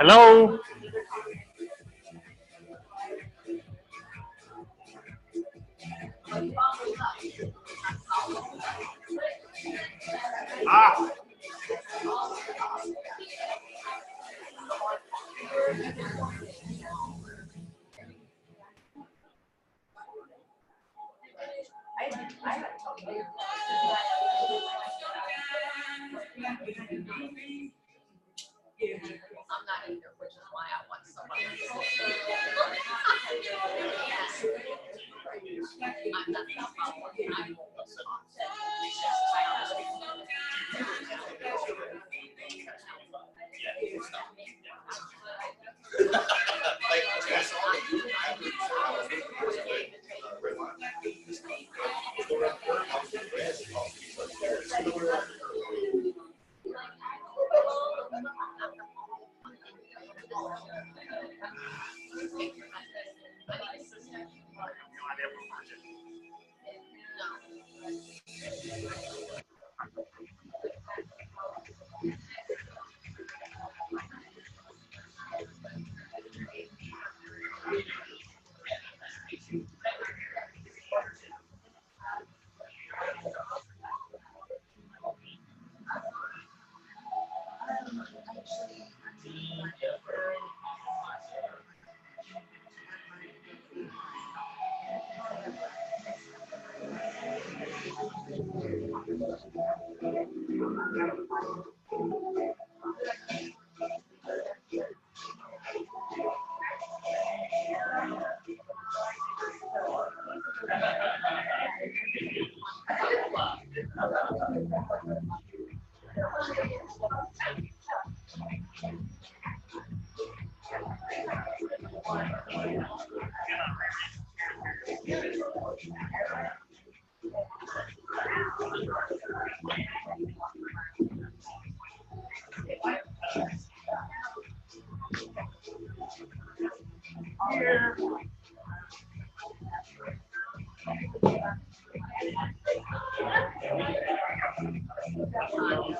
Hello. Ah. I'm not either, which is why I want somebody.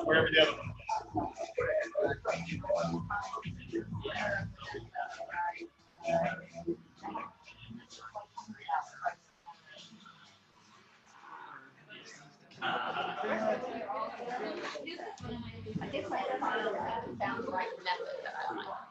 Wherever the other one. I think I found the right method that I like.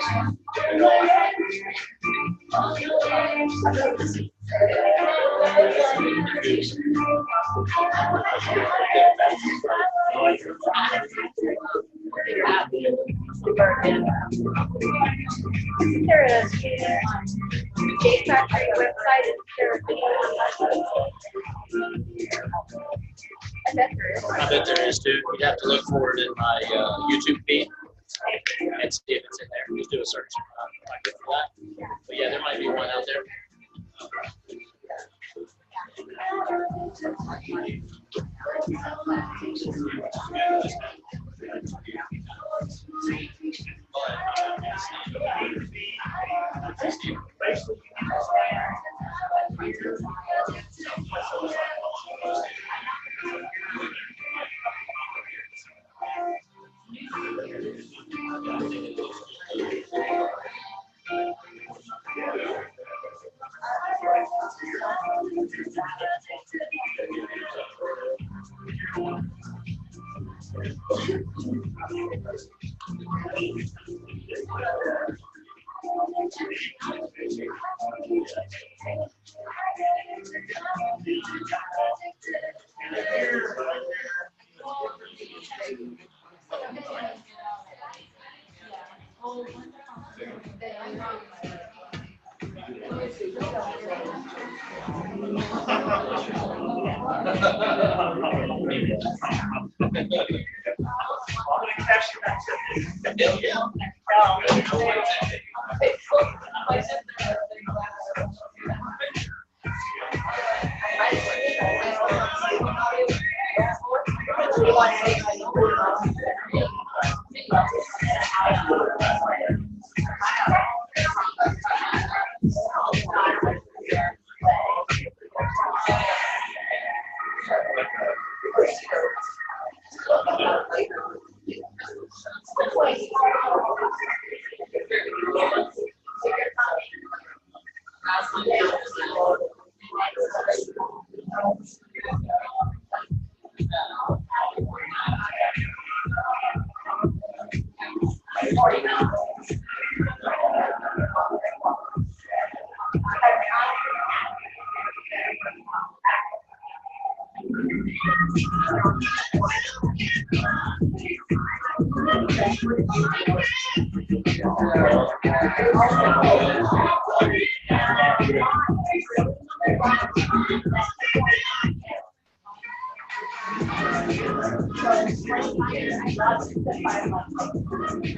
There is. J Factory website is there. I bet there is. I bet there is too. You'd have to look for it in my YouTube feed and see if it's in there. Just do a search. Might get for that. But yeah, there might be one out there.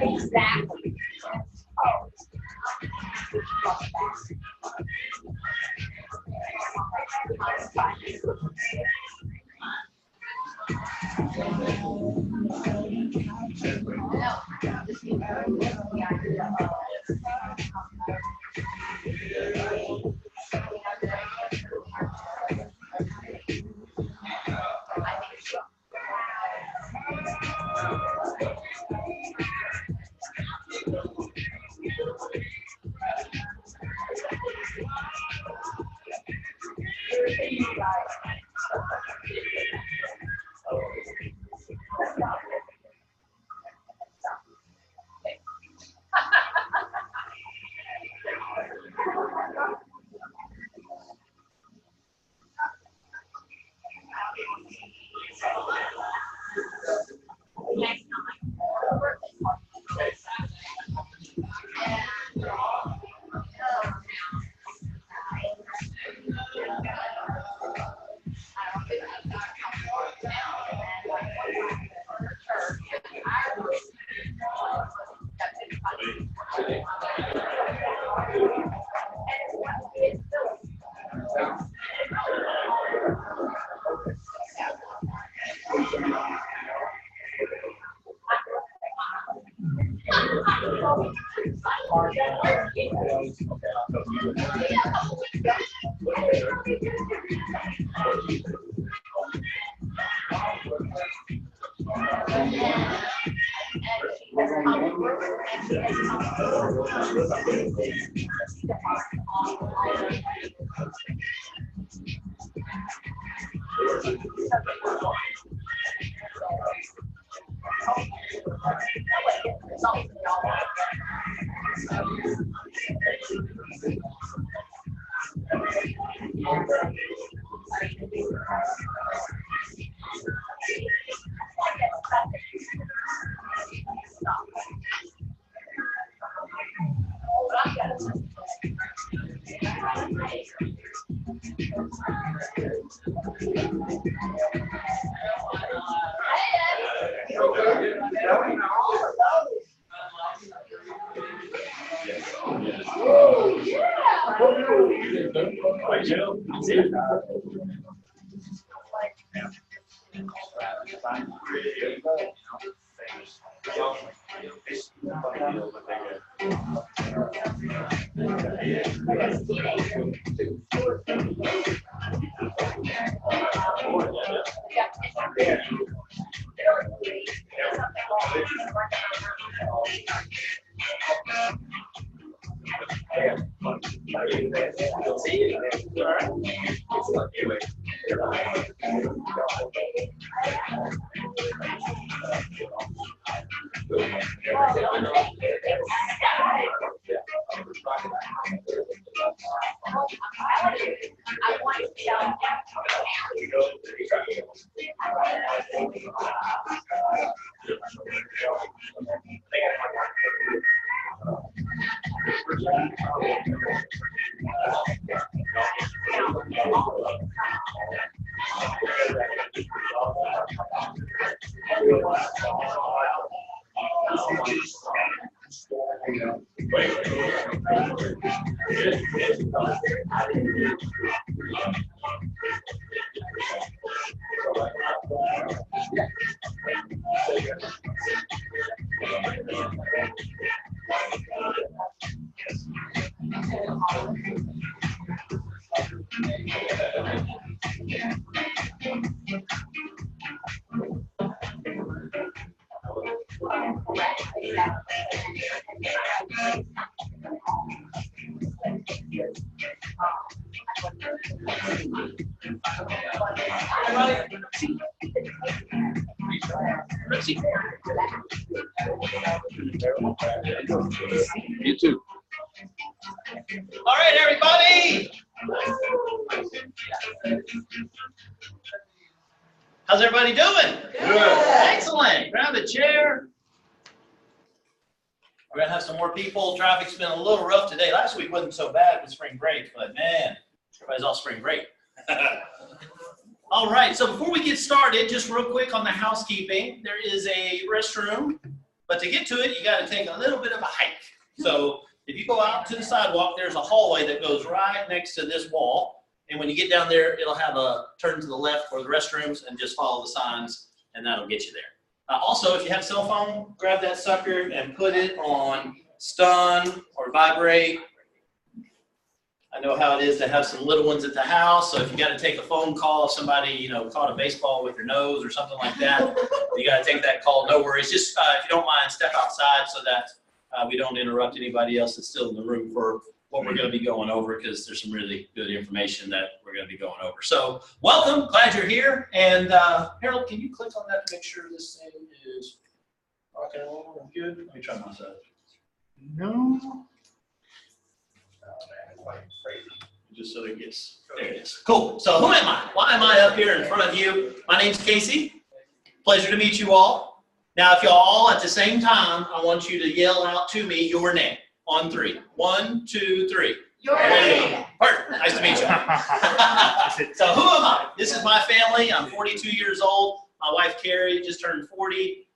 Exactly. You too. All right, everybody. How's everybody doing? Good. Excellent. Grab a chair. We're going to have some more people. Traffic's been a little rough today. Last week wasn't so bad with spring break, but man, everybody's all spring break. All right, so before we get started, just real quick on the housekeeping. There is a restroom, but to get to it, you got to take a little bit of a hike. So if you go out to the sidewalk, there's a hallway that goes right next to this wall. And when you get down there, it'll have a turn to the left for the restrooms and just follow the signs, and that'll get you there. Also, if you have a cell phone, grab that sucker and put it on stun or vibrate. I know how it is to have some little ones at the house, so if you got to take a phone call, if somebody, caught a baseball with their nose or something like that, you got to take that call, no worries. Just, if you don't mind, step outside so that we don't interrupt anybody else that's still in the room for what we're going to be going over, because there's some really good information that we're going to be going over. So welcome, glad you're here. And Harold, can you click on that to make sure this thing is rocking and rolling good? Let me try my side. No. Just so it gets, there it is. Cool. So who am I? Why am I up here in front of you? My name's Casey. Pleasure to meet you all. Now, if y'all all at the same time, I want you to yell out to me your name on 3. 1, 2, 3. Your name. Perfect. Nice to meet you. So who am I? This is my family. I'm 42 years old. My wife, Carrie, just turned 40.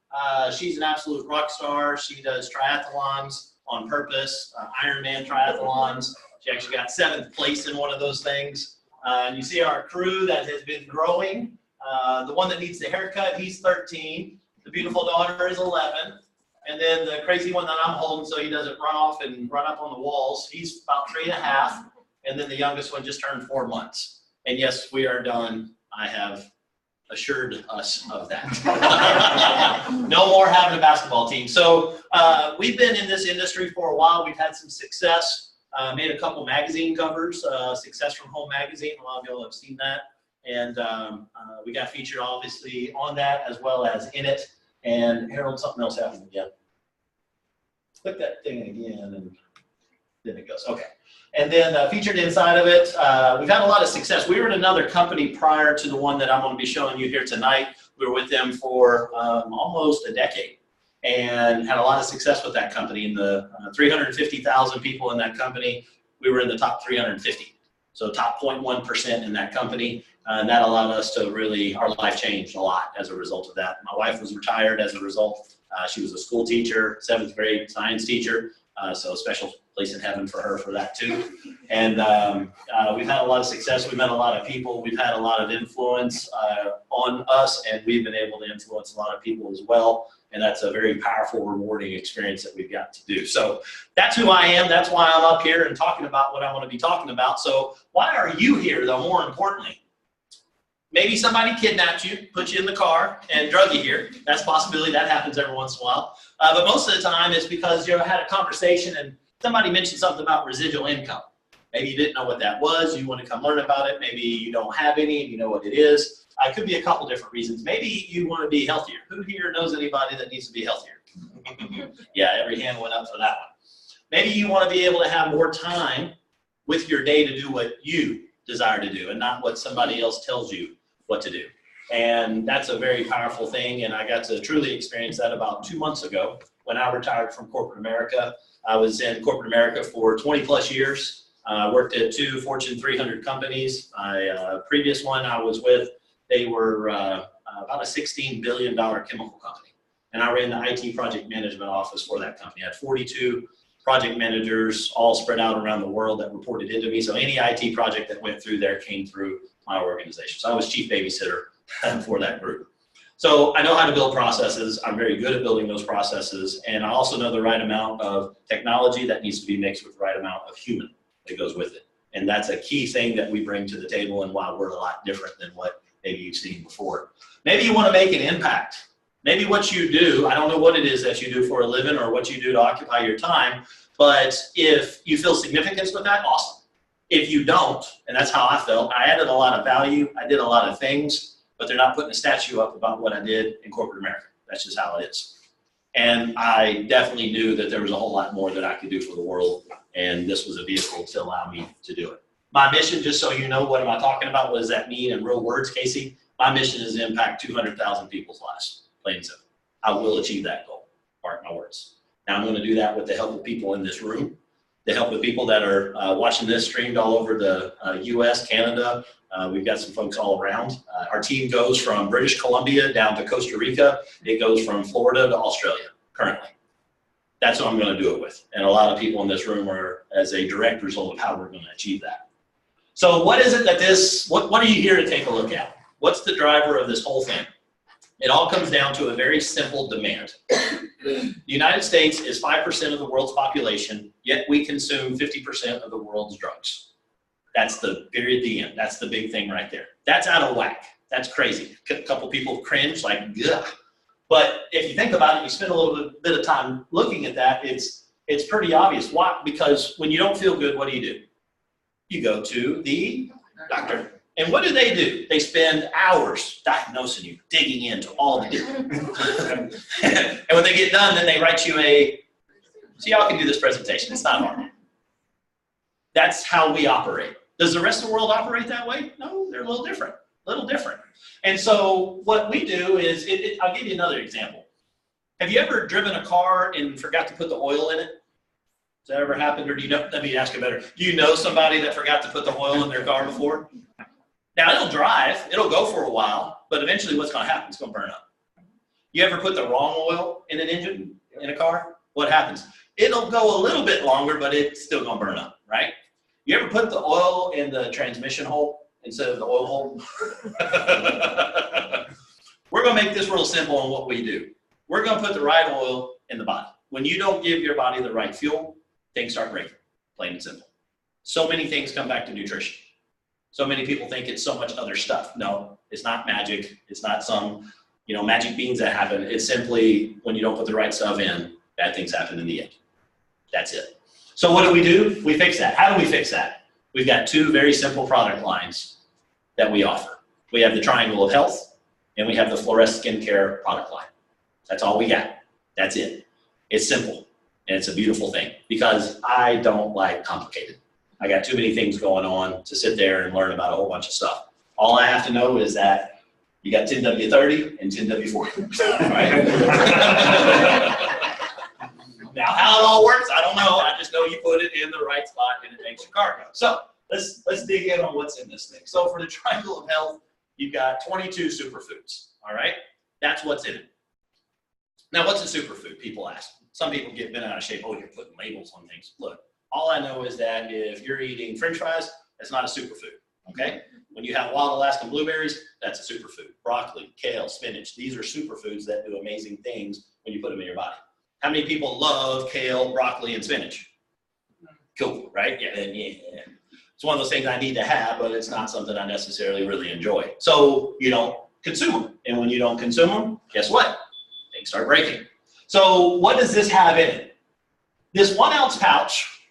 She's an absolute rock star. She does triathlons on purpose, Ironman triathlons. She actually got 7th place in one of those things. And you see our crew that has been growing. The one that needs the haircut, he's 13. The beautiful daughter is 11. And then the crazy one that I'm holding so he doesn't run off and run up on the walls, he's about 3.5. And then the youngest one just turned 4 months. And yes, we are done. I have assured us of that. No more having a basketball team. So we've been in this industry for a while. We've had some success. Made a couple magazine covers, Success from Home magazine. A lot of y'all have seen that. And we got featured obviously on that as well as in it. And Harold, something else happened again. click that thing again, and then it goes. Okay. And then featured inside of it, we've had a lot of success. We were in another company prior to the one that I'm going to be showing you here tonight. We were with them for almost a decade and had a lot of success with that company. In the 350,000 people in that company, we were in the top 350. So top 0.1% in that company. And that allowed us to really, our life changed a lot as a result of that. My wife was retired as a result. She was a school teacher, 7th grade science teacher. So a special place in heaven for her for that too. And we've had a lot of success. We've met a lot of people. We've had a lot of influence on us, and we've been able to influence a lot of people as well. And that's a very powerful, rewarding experience that we've got to do. So that's who I am. That's why I'm up here and talking about what I want to be talking about. So why are you here, though, more importantly? Maybe somebody kidnapped you, put you in the car, and drug you here. That's a possibility. That happens every once in a while. But most of the time, it's because you had a conversation and somebody mentioned something about residual income. Maybe you didn't know what that was. You want to come learn about it. Maybe you don't have any and you know what it is. It could be a couple different reasons. Maybe you want to be healthier. Who here knows anybody that needs to be healthier? Yeah, every hand went up for that one. Maybe you want to be able to have more time with your day to do what you desire to do and not what somebody else tells you what to do. And that's a very powerful thing. And I got to truly experience that about 2 months ago when I retired from corporate America. I was in corporate America for 20 plus years. I worked at 2 Fortune 300 companies. My previous one I was with, they were about a $16 billion chemical company. And I ran the IT project management office for that company. I had 42 project managers all spread out around the world that reported into me. So any IT project that went through there came through my organization. So I was chief babysitter for that group. So I know how to build processes. I'm very good at building those processes. And I also know the right amount of technology that needs to be mixed with the right amount of human that goes with it. And that's a key thing that we bring to the table and why we're a lot different than what maybe you've seen before. Maybe you want to make an impact. Maybe what you do, I don't know what it is that you do for a living or what you do to occupy your time, but if you feel significance with that, awesome. If you don't, and that's how I felt, I added a lot of value, I did a lot of things, but they're not putting a statue up about what I did in corporate America. That's just how it is. And I definitely knew that there was a whole lot more that I could do for the world, and this was a vehicle to allow me to do it. My mission, just so you know, what am I talking about? What does that mean in real words, Casey? My mission is to impact 200,000 people's lives, plain and simple. I will achieve that goal, mark my words. Now I'm going to do that with the help of people in this room, the help of people that are watching this streamed all over the US, Canada. We've got some folks all around. Our team goes from British Columbia down to Costa Rica. It goes from Florida to Australia currently. That's what I'm going to do it with. And a lot of people in this room are as a direct result of how we're going to achieve that. So what is it that what are you here to take a look at? What's the driver of this whole thing? It all comes down to a very simple demand. The United States is 5% of the world's population, yet we consume 50% of the world's drugs. That's the period, the end. That's the big thing right there. That's out of whack. That's crazy. A couple people cringe like, ugh. But if you think about it, you spend a little bit of time looking at that, it's pretty obvious. Why? Because when you don't feel good, what do? You go to the doctor. And what do? They spend hours diagnosing you, digging into all the different. And when they get done, then they write you so y'all can do this presentation. It's not hard. That's how we operate. Does the rest of the world operate that way? No, they're a little different. And so what we do is, I'll give you another example. Have you ever driven a car and forgot to put the oil in it? Has that ever happened, or do you know? Let me ask you better. Do you know somebody that forgot to put the oil in their car before? Now, it'll drive, it'll go for a while, but eventually what's going to happen? It's going to burn up. You ever put the wrong oil in an engine, in a car? What happens? It'll go a little bit longer, but it's still going to burn up, right? You ever put the oil in the transmission hole instead of the oil hole? We're going to make this real simple on what we do. We're going to put the right oil in the body. When you don't give your body the right fuel, things start breaking, plain and simple. So many things come back to nutrition. So many people think it's so much other stuff. No, it's not magic. It's not some, magic beans that happen. It's simply when you don't put the right stuff in, bad things happen in the end. That's it. So what do? We fix that. How do we fix that? We've got 2 very simple product lines that we offer. We have the Triangle of Health, and we have the Flores Skincare product line. That's all we got. That's it. It's simple. And it's a beautiful thing because I don't like complicated. I got too many things going on to sit there and learn about a whole bunch of stuff. All I have to know is that you got 10W30 and 10W40, right? Now, how it all works, I don't know. I just know you put it in the right spot and it makes your car go. So let's dig in on what's in this thing. So for the triangle of health, you've got 22 superfoods, all right? That's what's in it. Now, what's a superfood? People ask. Some people get bent out of shape. Oh, you're putting labels on things. Look, all I know is that if you're eating French fries, that's not a superfood, okay? When you have wild Alaskan blueberries, that's a superfood. Broccoli, kale, spinach, these are superfoods that do amazing things when you put them in your body. How many people love kale, broccoli, and spinach? Cool, right? Yeah. It's one of those things I need to have, but it's not something I necessarily really enjoy. So you don't consume them. And when you don't consume them, guess what? Things start breaking. So what does this have in it? This 1 ounce pouch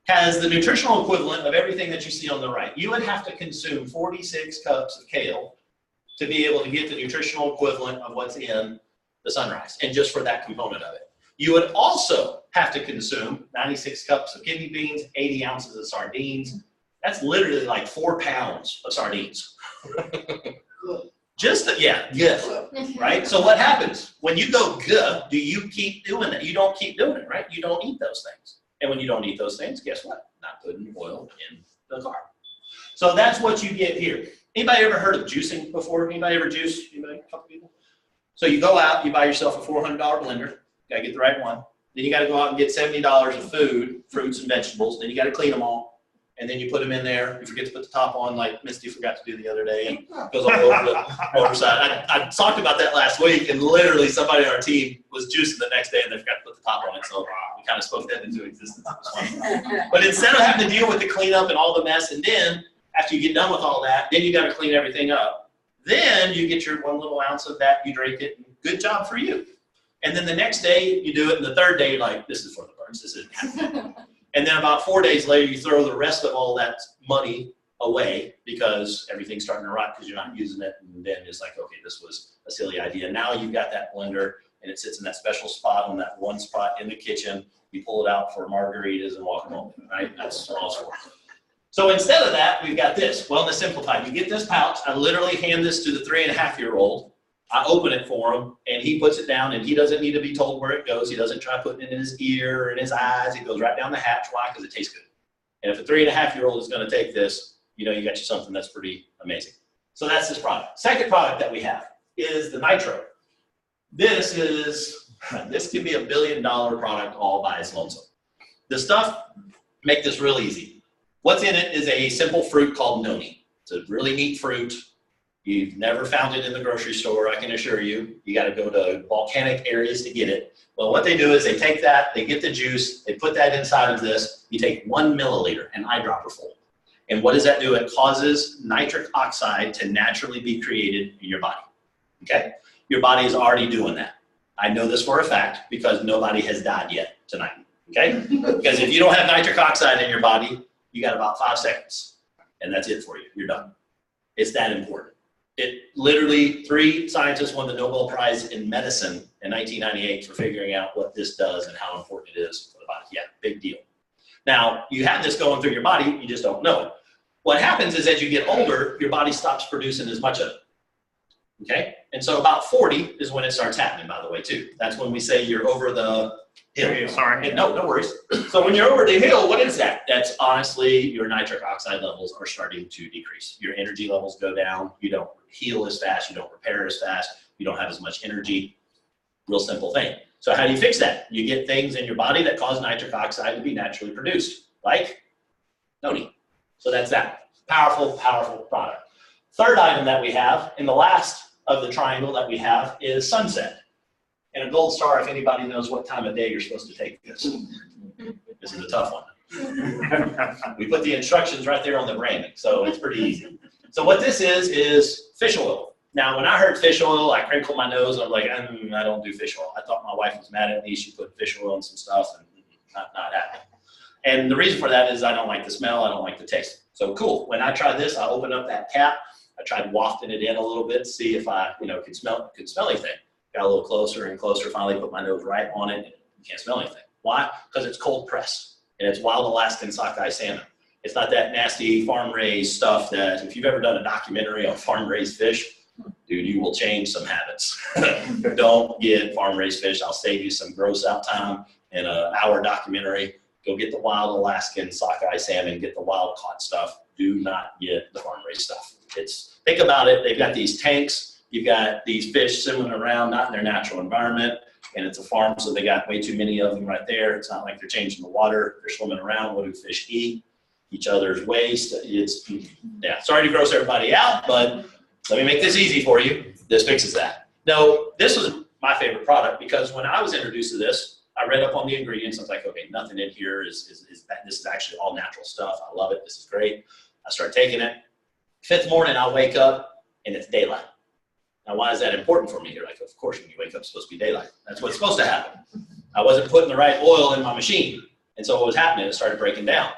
has the nutritional equivalent of everything that you see on the right. You would have to consume 46 cups of kale to be able to get the nutritional equivalent of what's in the sunrise, and just for that component of it. You would also have to consume 96 cups of kidney beans, 80 ounces of sardines. That's literally like 4 pounds of sardines. Just, right? So what happens? When you go good, do you keep doing that? You don't keep doing it, right? You don't eat those things. And when you don't eat those things, guess what? Not putting oil in the car. So that's what you get here. Anybody ever heard of juicing before? Anybody ever juice? Anybody? A couple people? So you go out, you buy yourself a $400 blender. Got to get the right one. Then you got to go out and get $70 of food, fruits and vegetables. Then you got to clean them all. And then you put them in there. You forget to put the top on, like Misty forgot to do the other day. And goes all over the overside. I talked about that last week, and literally somebody on our team was juicing the next day, and they forgot to put the top on it. So we kind of spoke that into existence. But instead of having to deal with the cleanup and all the mess, and then after you get done with all that, then you got to clean everything up. Then you get your 1 little ounce of that, you drink it, and good job for you. And then the next day you do it, and the third day you're like, this is for the birds, this isn't happening. And then about 4 days later, you throw the rest of all that money away because everything's starting to rot because you're not using it. And then it's like, okay, this was a silly idea. Now you've got that blender, and it sits in that special spot on that one spot in the kitchen. You pull it out for margaritas and guacamole, right? That's all it's for. So instead of that, we've got this, Wellness Simplified. You get this pouch. I literally hand this to the 3.5-year-old. I open it for him, and he puts it down, and he doesn't need to be told where it goes. He doesn't try putting it in his ear or in his eyes. It goes right down the hatch. Why? Because it tastes good. And if a 3.5-year-old is going to take this, you know you got you something that's pretty amazing. So that's this product. Second product that we have is the Nitro. This can be a $1 billion product all by its lonesome. The stuff, make this real easy. What's in it is a simple fruit called noni. It's a really neat fruit. You've never found it in the grocery store, I can assure you. You got to go to volcanic areas to get it. Well, what they do is they take that, they get the juice, they put that inside of this. You take 1 milliliter, an eyedropper full. And what does that do? It causes nitric oxide to naturally be created in your body, okay? Your body is already doing that. I know this for a fact because nobody has died yet tonight, okay? Because if you don't have nitric oxide in your body, you got about 5 seconds, and that's it for you. You're done. It's that important. It literally, 3 scientists won the Nobel Prize in medicine in 1998 for figuring out what this does and how important it is for the body. Yeah, big deal. Now, you have this going through your body, you just don't know it. What happens is as you get older, your body stops producing as much of it. Okay? And so about 40 is when it starts happening, by the way, too. That's when we say you're over the hill. Sorry. No worries. So when you're over the hill, what is that? That's honestly your nitric oxide levels are starting to decrease. Your energy levels go down. You don't heal as fast. You don't repair as fast. You don't have as much energy. Real simple thing. So how do you fix that? You get things in your body that cause nitric oxide to be naturally produced, like noni. So that's that. Powerful, powerful product. Third item that we have, and the last of the triangle that we have, is sunset. And a gold star if anybody knows what time of day you're supposed to take this. This is a tough one. We put the instructions right there on the branding, so it's pretty easy. So what this is fish oil. Now, when I heard fish oil, I crinkled my nose. I'm like, I don't do fish oil. I thought my wife was mad at me. She put fish oil in some stuff, and not happening. And the reason for that is I don't like the smell. I don't like the taste. So cool. When I tried this, I opened up that cap. I tried wafting it in a little bit to see if I, could smell anything. Got a little closer and closer. Finally, put my nose right on it. And you can't smell anything. Why? Because it's cold press, and it's wild Alaskan sockeye salmon. It's not that nasty farm-raised stuff that if you've ever done a documentary on farm-raised fish, dude, you will change some habits. Don't get farm-raised fish. I'll save you some gross out time in an hour documentary. Go get the wild Alaskan sockeye salmon, get the wild caught stuff. Do not get the farm-raised stuff. Think about it. They've got these tanks. You've got these fish swimming around, not in their natural environment, and it's a farm, so they got way too many of them right there. It's not like they're changing the water. They're swimming around. What do fish eat? Each other's waste. Yeah, sorry to gross everybody out, but let me make this easy for you. This fixes that. No, this was my favorite product because when I was introduced to this, I read up on the ingredients. I was like, okay, nothing in here is bad. This is actually all natural stuff. I love it. This is great. I start taking it. 5th morning, I wake up and it's daylight. Now, why is that important for me? You're like, of course, when you wake up, it's supposed to be daylight. That's what's supposed to happen. I wasn't putting the right oil in my machine. And so what was happening, it started breaking down.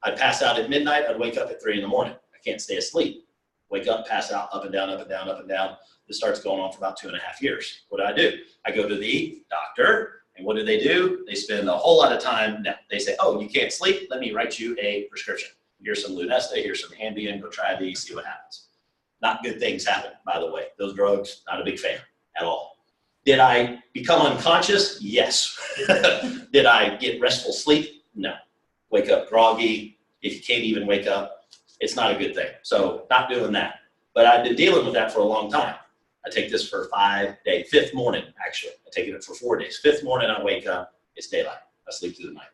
I'd pass out at midnight. I'd wake up at 3 in the morning. I can't stay asleep. Wake up, pass out, up and down, up and down, up and down. This starts going on for about 2.5 years. What do? I go to the doctor, and what do? They spend a whole lot of time. Now, they say, oh, you can't sleep? Let me write you a prescription. Here's some Lunesta, here's some Ambien, go try these, see what happens. Not good things happen, by the way. Those drugs, not a big fan at all. Did I become unconscious? Yes. Did I get restful sleep? No. Wake up groggy. If you can't even wake up, it's not a good thing. So not doing that. But I've been dealing with that for a long time. I take this for 5 days. 5th morning, actually. I take it for 4 days. 5th morning, I wake up. It's daylight. I sleep through the night.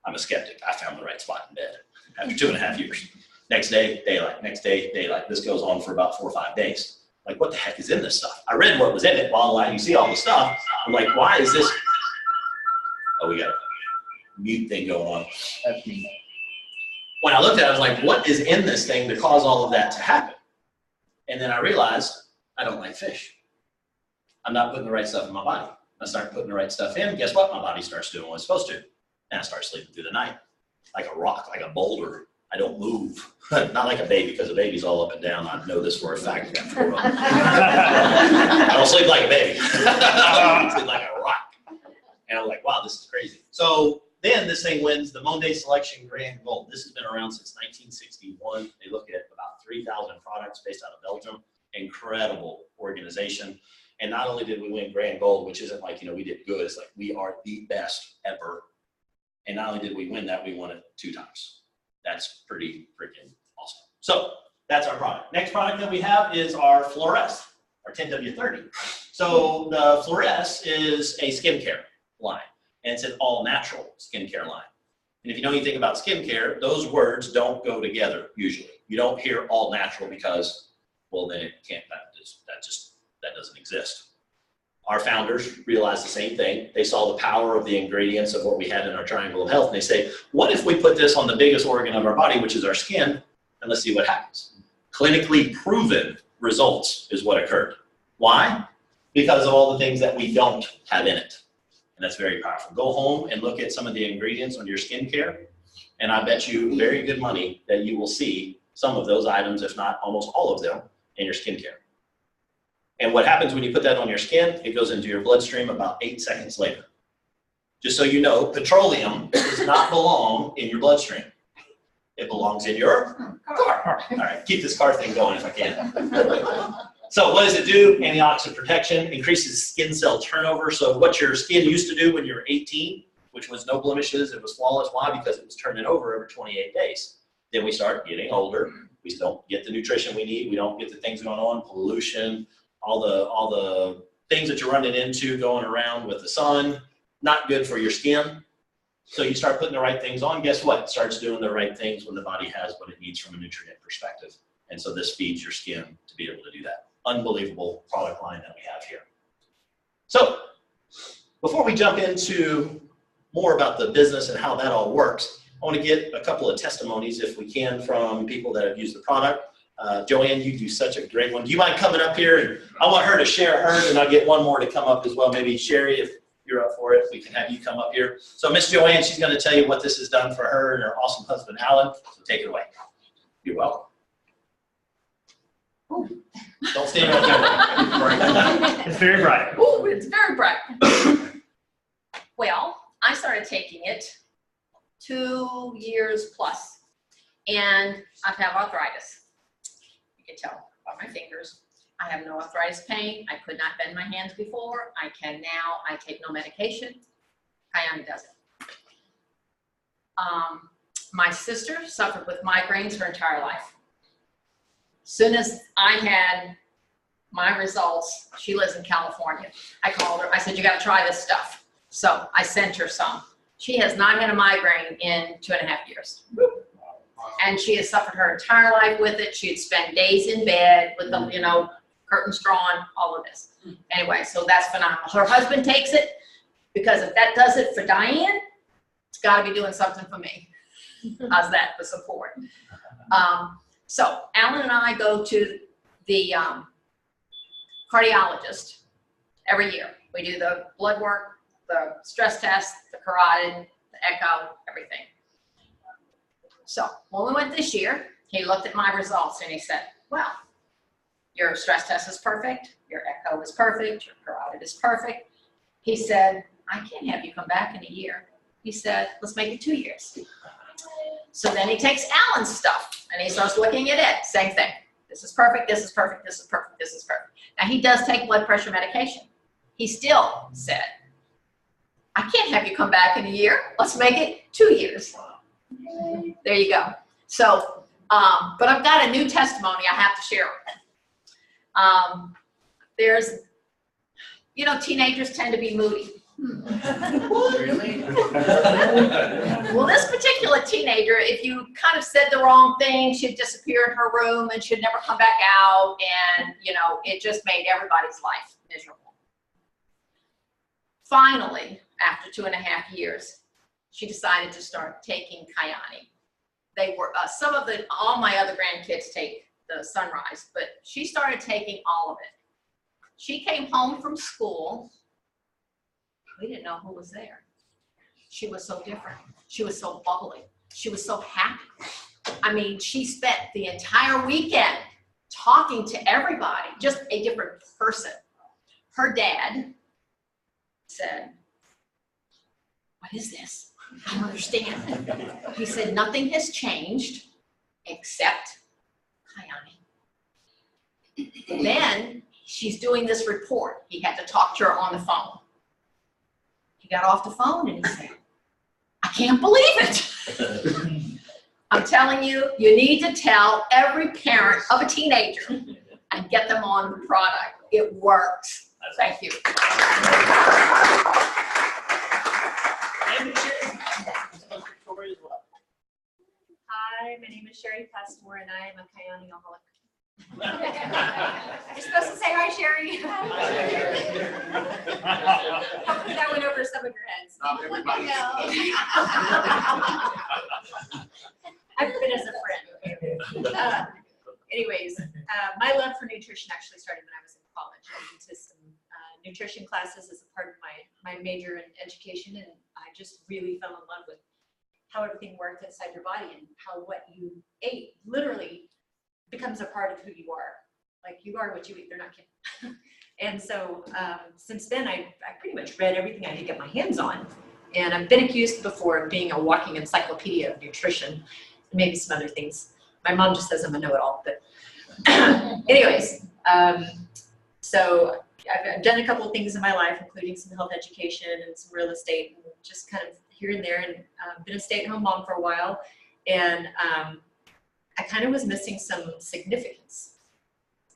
I'm a skeptic. I found the right spot in bed after 2.5 years. Next day, daylight. Next day, daylight. This goes on for about 4 or 5 days. Like, what the heck is in this stuff? I read what was in it. While you see all the stuff, I'm like, why is this? Oh, we got a mute thing going on. That's me. When I looked at it, I was like, what is in this thing to cause all of that to happen? And then I realized I don't like fish. I'm not putting the right stuff in my body. I start putting the right stuff in. Guess what? My body starts doing what it's supposed to. And I start sleeping through the night. Like a rock, like a boulder. I don't move. Not like a baby, because a baby's all up and down. I know this for a fact. I don't sleep like a baby. I sleep like a rock. And I'm like, wow, this is crazy. So then this thing wins the Monday Selection Grand Gold. This has been around since 1961. They look at about 3,000 products based out of Belgium. Incredible organization. And not only did we win Grand Gold, which isn't like, we did good. It's like we are the best ever. And not only did we win that, we won it 2 times. That's pretty freaking awesome. So that's our product. Next product that we have is our Fluoresce, our 10W30. So the Fluoresce is a skincare line, and it's an all-natural skincare line. And if you know anything about skincare, those words don't go together usually. You don't hear all natural because, well, then it can't, that doesn't exist. Our founders realized the same thing. They saw the power of the ingredients of what we had in our triangle of health, and they say, what if we put this on the biggest organ of our body, which is our skin, and let's see what happens. Clinically proven results is what occurred. Why? Because of all the things that we don't have in it. And that's very powerful. Go home and look at some of the ingredients on your skincare, and I bet you very good money that you will see some of those items, if not almost all of them, in your skincare. And what happens when you put that on your skin, it goes into your bloodstream about 8 seconds later. Just so you know, petroleum does not belong in your bloodstream. It belongs in your car. All right, keep this car thing going if I can. So what does it do? Antioxidant protection, increases skin cell turnover. So what your skin used to do when you were 18, which was no blemishes, it was flawless. Why? Because it was turning over every 28 days. Then we start getting older. We don't get the nutrition we need. We don't get the things going on, pollution, all the things that you're running into going around with the sun, not good for your skin. So you start putting the right things on, guess what? It starts doing the right things when the body has what it needs from a nutrient perspective. And so this feeds your skin to be able to do that. Unbelievable product line that we have here. So before we jump into more about the business and how that all works, I want to get a couple of testimonies, if we can, from people that have used the product. Joanne, you do such a great one. Do you mind coming up here? And I want her to share hers, and I'll get one more to come up as well. Maybe Sherry, if you're up for it, we can have you come up here. So Miss Joanne, she's going to tell you what this has done for her and her awesome husband, Alan. So take it away. You're welcome. Ooh. Don't stand right there. It's very bright. Oh, it's very bright. Well, I started taking it 2 years plus, and I have arthritis. You can tell by my fingers. I have no arthritis pain. I could not bend my hands before. I can now. I take no medication. Kyani does it. My sister suffered with migraines her entire life. Soon as I had my results, she lives in California. I called her. I said, you got to try this stuff. So I sent her some. She has not had a migraine in 2.5 years. And she has suffered her entire life with it. She'd spend days in bed with the, you know, curtains drawn, all of this. Anyway, so that's phenomenal. Her husband takes it because if that does it for Diane, it's got to be doing something for me. How's that for support? So Alan and I go to the cardiologist every year. We do the blood work, the stress test, the carotid, the echo, everything. So when we went this year, he looked at my results and he said, well, your stress test is perfect, your echo is perfect, your carotid is perfect. He said, I can't have you come back in a year. He said, let's make it 2 years. So then he takes Alan's stuff and he starts looking at it. Same thing. This is perfect, this is perfect, this is perfect, this is perfect. Now he does take blood pressure medication. He still said, I can't have you come back in a year. Let's make it 2 years. There you go. So, but I've got a new testimony I have to share. There's, you know, teenagers tend to be moody. Really? Well, this particular teenager, if you kind of said the wrong thing, she'd disappear in her room and she'd never come back out, and, you know, it just made everybody's life miserable. Finally, after 2.5 years, she decided to start taking Kyani. They were, all my other grandkids take the Sunrise, but she started taking all of it. She came home from school. We didn't know who was there. She was so different. She was so bubbly. She was so happy. I mean, she spent the entire weekend talking to everybody, just a different person. Her dad said, what is this? I don't understand. He said, nothing has changed except Kyani. Then she's doing this report. He had to talk to her on the phone. He got off the phone and he said, I can't believe it. I'm telling you, you need to tell every parent of a teenager and get them on the product. It works. Thank you. Hi, my name is Sherry Passmore, and I am a Kyani-aholic. You're supposed to say hi, Sherry. Hopefully that went over some of your heads. Not everybody. I've been as a friend. Anyways, my love for nutrition actually started when I was in college. I went to some nutrition classes as a part of my major in education, and I just really fell in love with how everything worked inside your body and how what you ate literally becomes a part of who you are. Like, you are what you eat, they're not kidding. And so since then, I pretty much read everything I could get my hands on. And I've been accused before of being a walking encyclopedia of nutrition, and maybe some other things. My mom just says I'm a know-it-all, but anyways, so I've done a couple of things in my life, including some health education and some real estate, and just kind of here and there, and been a stay-at-home mom for a while, and I kind of was missing some significance.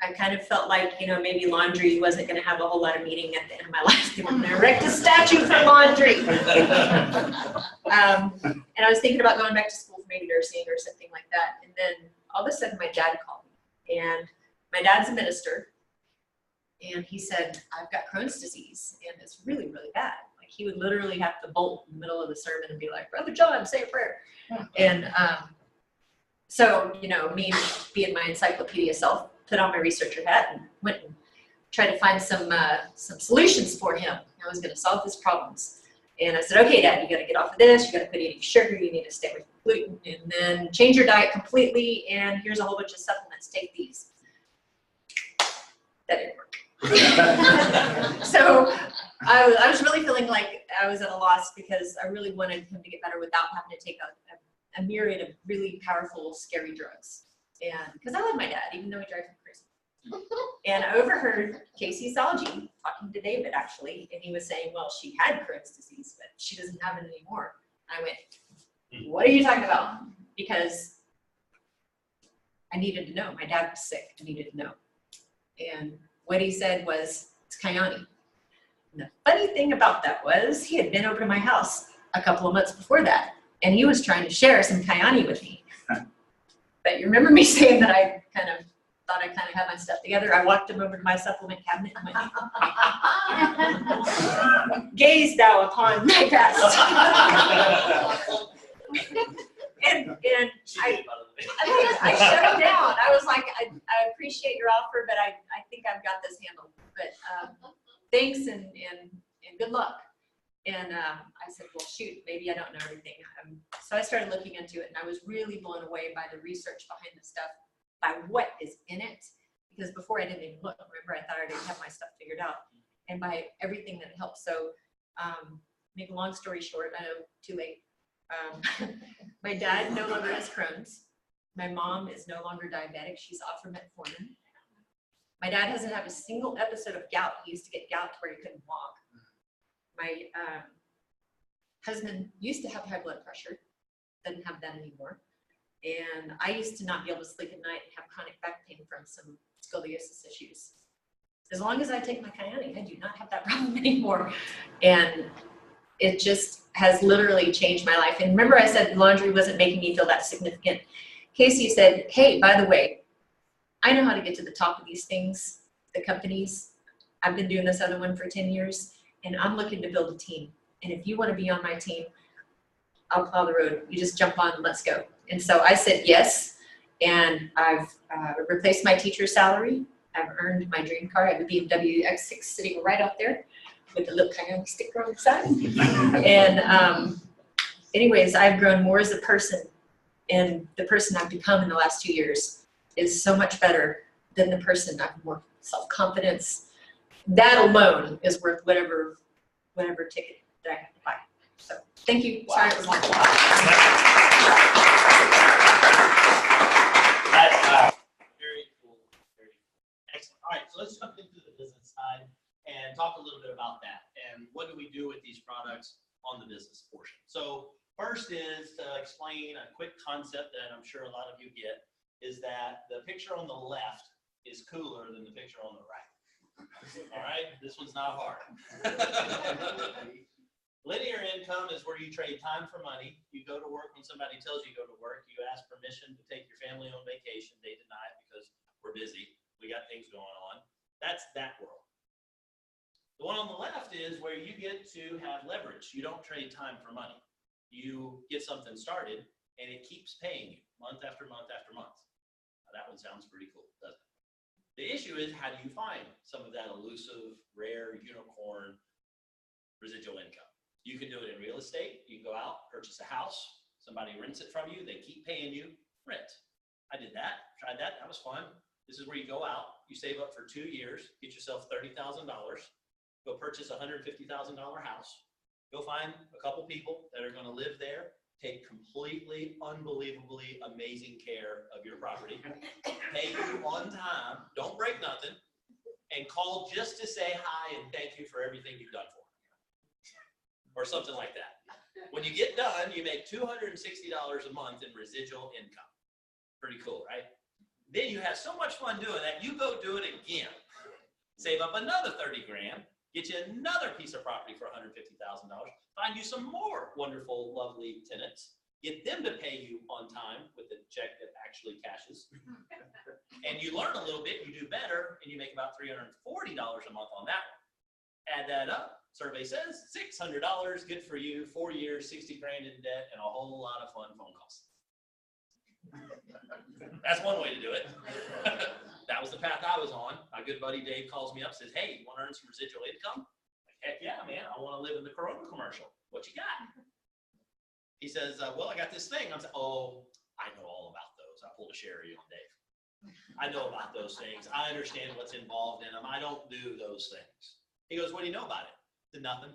I kind of felt like, you know, maybe laundry wasn't going to have a whole lot of meaning at the end of my life. They were going to erect a statue for laundry. And I was thinking about going back to school for maybe nursing or something like that. And then all of a sudden my dad called me, and my dad's a minister. And he said, I've got Crohn's disease, and it's really, really bad. Like, he would literally have to bolt in the middle of the sermon and be like, Brother John, say a prayer. And so, you know, me being my encyclopedia self, put on my researcher hat and went and tried to find some solutions for him. I was going to solve his problems. And I said, okay, Dad, you got to get off of this. You got to quit eating sugar. You need to stay with gluten, and then change your diet completely. And here's a whole bunch of supplements. Take these. That didn't work. So I was really feeling like I was at a loss because I really wanted him to get better without having to take a myriad of really powerful, scary drugs. And because I love my dad, even though he drives me crazy. And I overheard Casey Salge talking to David actually, and he was saying, well, she had Crohn's disease, but she doesn't have it anymore. I went, what are you talking about? Because I needed to know. My dad was sick. I needed to know. And what he said was, it's Kyani. And the funny thing about that was he had been over to my house a couple of months before that, and he was trying to share some Kyani with me. But you remember me saying that I kind of thought I kind of had my stuff together? I walked him over to my supplement cabinet and went, gaze thou upon my past. and I shut him down. I was like, I appreciate your offer, but I think I've got this handled. But thanks and good luck. And I said, well, shoot, maybe I don't know everything. So I started looking into it, and I was really blown away by the research behind the stuff, by what is in it. Because before I didn't even look. Remember, I thought I didn't have my stuff figured out. And by everything that it helps. So make a long story short, I know too late. My dad no longer has Crohn's. My mom is no longer diabetic. She's off her metformin. My dad hasn't had a single episode of gout. He used to get gout to where he couldn't walk. My husband used to have high blood pressure, doesn't have that anymore. And I used to not be able to sleep at night and have chronic back pain from some scoliosis issues. As long as I take my Kyani, I do not have that problem anymore. And it just has literally changed my life. And remember I said laundry wasn't making me feel that significant. Casey said, hey, by the way, I know how to get to the top of these things, the companies. I've been doing this other one for 10 years. And I'm looking to build a team. And if you want to be on my team, I'll plow the road. You just jump on and let's go. And so I said yes. And I've replaced my teacher salary. I've earned my dream car. I have a BMW X6 sitting right out there with a little Kyani sticker on the side. And anyways, I've grown more as a person. And the person I've become in the last 2 years is so much better than the person. I have more self-confidence. That alone is worth whatever ticket that I have to buy. So thank you. Wow. Sorry it was long. That's very cool. Very cool. Excellent. All right, so let's jump into the business side and talk a little bit about that. And what do we do with these products on the business portion? So first is to explain a quick concept that I'm sure a lot of you get, is that the picture on the left is cooler than the picture on the right. All right, this one's not hard. Linear income is where you trade time for money. You go to work when somebody tells you to go to work. You ask permission to take your family on vacation. They deny it because we're busy. We got things going on. That's that world. The one on the left is where you get to have leverage. You don't trade time for money. You get something started and it keeps paying you month after month after month. Now, that one sounds pretty cool, doesn't it? The issue is, how do you find some of that elusive, rare, unicorn residual income? You can do it in real estate. You can go out, purchase a house, somebody rents it from you, they keep paying you rent. I did that, tried that, that was fun. This is where you go out, you save up for 2 years, get yourself $30,000, go purchase a $150,000 house, go find a couple people that are gonna live there, take completely, unbelievably amazing care of your property, pay you on time, don't break nothing, and call just to say hi and thank you for everything you've done for me. Or something like that. When you get done, you make $260 a month in residual income. Pretty cool, right? Then you have so much fun doing that, you go do it again. Save up another 30 grand, get you another piece of property for $150,000, find you some more wonderful, lovely tenants, get them to pay you on time with the check that actually cashes, and you learn a little bit, you do better, and you make about $340 a month on that one. Add that up, survey says $600, good for you, 4 years, 60 grand in debt, and a whole lot of fun phone calls. That's one way to do it. That was the path I was on. My good buddy Dave calls me up, says, hey, you want to earn some residual income? Like, heck yeah, man. I want to live in the Corona commercial. What you got? He says, well, I got this thing. I'm saying, oh, I know all about those. I pulled a Sherry on Dave. I know about those things. I understand what's involved in them. I don't do those things. He goes, what do you know about it? To nothing.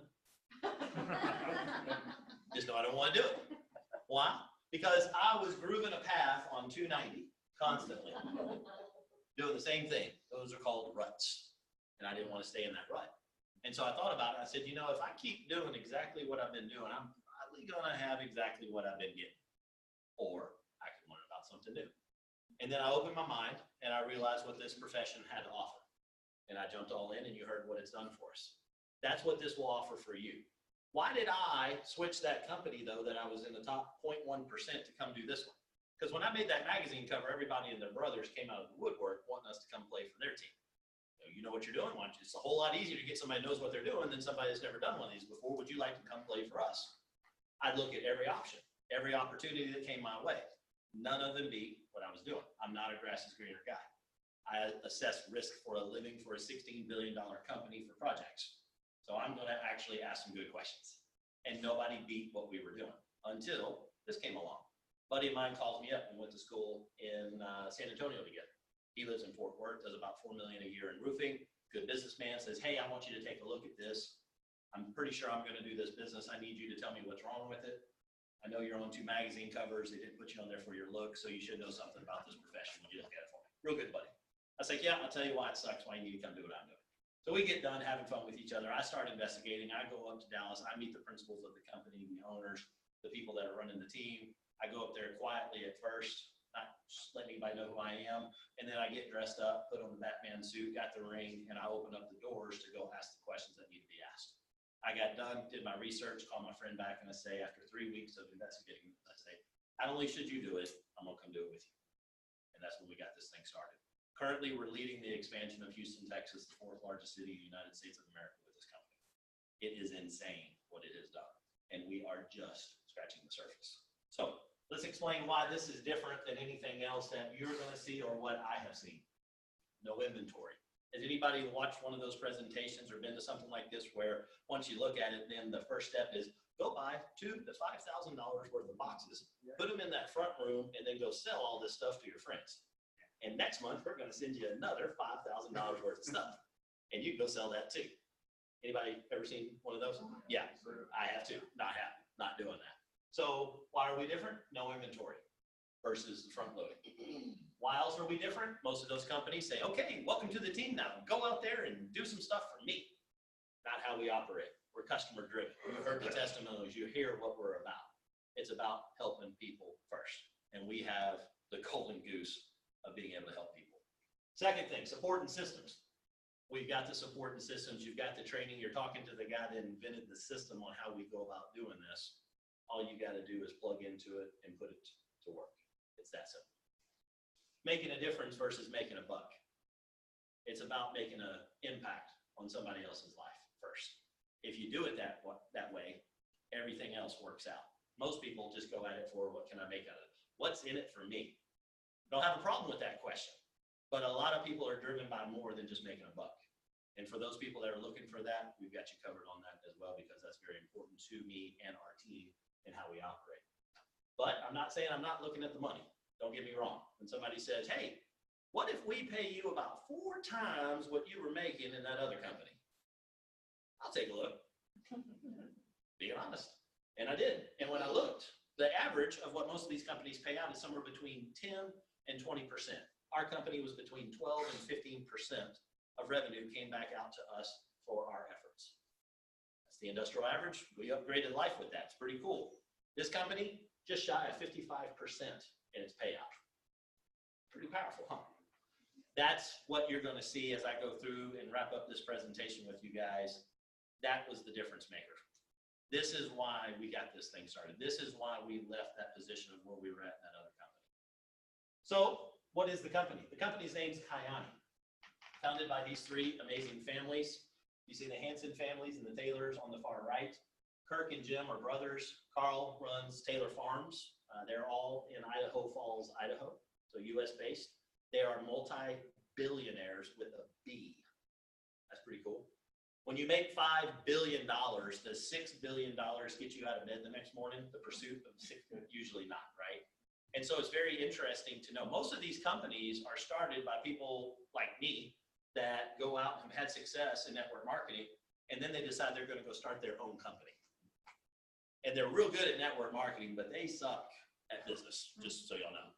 Just know I don't want to do it. Why? Because I was grooving a path on 290 constantly, doing the same thing. Those are called ruts. And I didn't want to stay in that rut. And so I thought about it. I said, you know, if I keep doing exactly what I've been doing, I'm probably going to have exactly what I've been getting. Or I could learn about something new. And then I opened my mind and I realized what this profession had to offer. And I jumped all in, and you heard what it's done for us. That's what this will offer for you. Why did I switch that company, though, that I was in the top 0.1% to come do this one? Because when I made that magazine cover, everybody and their brothers came out of the woodwork wanting us to come play for their team. You know what you're doing. It's a whole lot easier to get somebody who knows what they're doing than somebody that's never done one of these before. Would you like to come play for us? I'd look at every option, every opportunity that came my way. None of them beat what I was doing. I'm not a grass is greener guy. I assess risk for a living for a $16 billion company for projects. So I'm going to actually ask some good questions. And nobody beat what we were doing until this came along. A buddy of mine calls me up and went to school in San Antonio together. He lives in Fort Worth, does about $4 million a year in roofing. Good businessman, says, hey, I want you to take a look at this. I'm pretty sure I'm going to do this business. I need you to tell me what's wrong with it. I know you're on 2 magazine covers. They didn't put you on there for your look, so you should know something about this profession. Would you look at it for me? Real good, buddy. I was like, yeah, I'll tell you why it sucks, why you need to come do what I'm doing. So we get done having fun with each other. I start investigating. I go up to Dallas. I meet the principals of the company, the owners, the people that are running the team. I go up there quietly at first, not just letting anybody know who I am. And then I get dressed up, put on the Batman suit, got the ring, and I open up the doors to go ask the questions that need to be asked. I got done, did my research, called my friend back, and I say, after 3 weeks of investigating, I say, not only should you do it, I'm gonna come do it with you. And that's when we got this thing started. Currently, we're leading the expansion of Houston, Texas, the 4th largest city in the United States of America with this company. It is insane what it has done. And we are just scratching the surface. So let's explain why this is different than anything else that you're gonna see or what I have seen. No inventory. Has anybody watched one of those presentations or been to something like this where once you look at it, then the first step is go buy $2,000 to $5,000 worth of boxes, put them in that front room, and then go sell all this stuff to your friends. And next month, we're going to send you another $5,000 worth of stuff. And you can go sell that too. Anybody ever seen one of those? Yeah, I have too. Not doing that. So why are we different? No inventory versus the front loading. Why else are we different? Most of those companies say, okay, welcome to the team now. Go out there and do some stuff for me. Not how we operate. We're customer driven. You heard the testimonials. You hear what we're about. It's about helping people first. And we have the golden goose of being able to help people. Second thing, support and systems. We've got the support and systems. You've got the training. You're talking to the guy that invented the system on how we go about doing this. All you got to do is plug into it and put it to work. It's that simple. Making a difference versus making a buck. It's about making an impact on somebody else's life first. If you do it that way, everything else works out. Most people just go at it for, what can I make out of it? What's in it for me? Don't have a problem with that question. But a lot of people are driven by more than just making a buck. And for those people that are looking for that, we've got you covered on that as well, because that's very important to me and our team and how we operate. But I'm not saying I'm not looking at the money. Don't get me wrong. When somebody says, hey, what if we pay you about 4 times what you were making in that other company? I'll take a look. Being honest. And I did. And when I looked, the average of what most of these companies pay out is somewhere between 10 and 20%. Our company was between 12 and 15% of revenue came back out to us for our efforts. That's the industrial average. We upgraded life with that. It's pretty cool. This company, just shy of 55% in its payout. Pretty powerful, huh? That's what you're going to see as I go through and wrap up this presentation with you guys. That was the difference maker. This is why we got this thing started. This is why we left that position of where we were at in that other company. So what is the company? The company's name's Kyani. Founded by these 3 amazing families. You see the Hanson families and the Taylors on the far right. Kirk and Jim are brothers. Carl runs Taylor Farms. They're all in Idaho Falls, Idaho, so US based. They are multi-billionaires with a B. That's pretty cool. When you make $5 billion, does $6 billion get you out of bed the next morning? The pursuit of 6, usually not, right? And so it's very interesting to know. Most of these companies are started by people like me that go out and have had success in network marketing, and then they decide they're going to go start their own company. And they're real good at network marketing, but they suck at business, just so y'all know.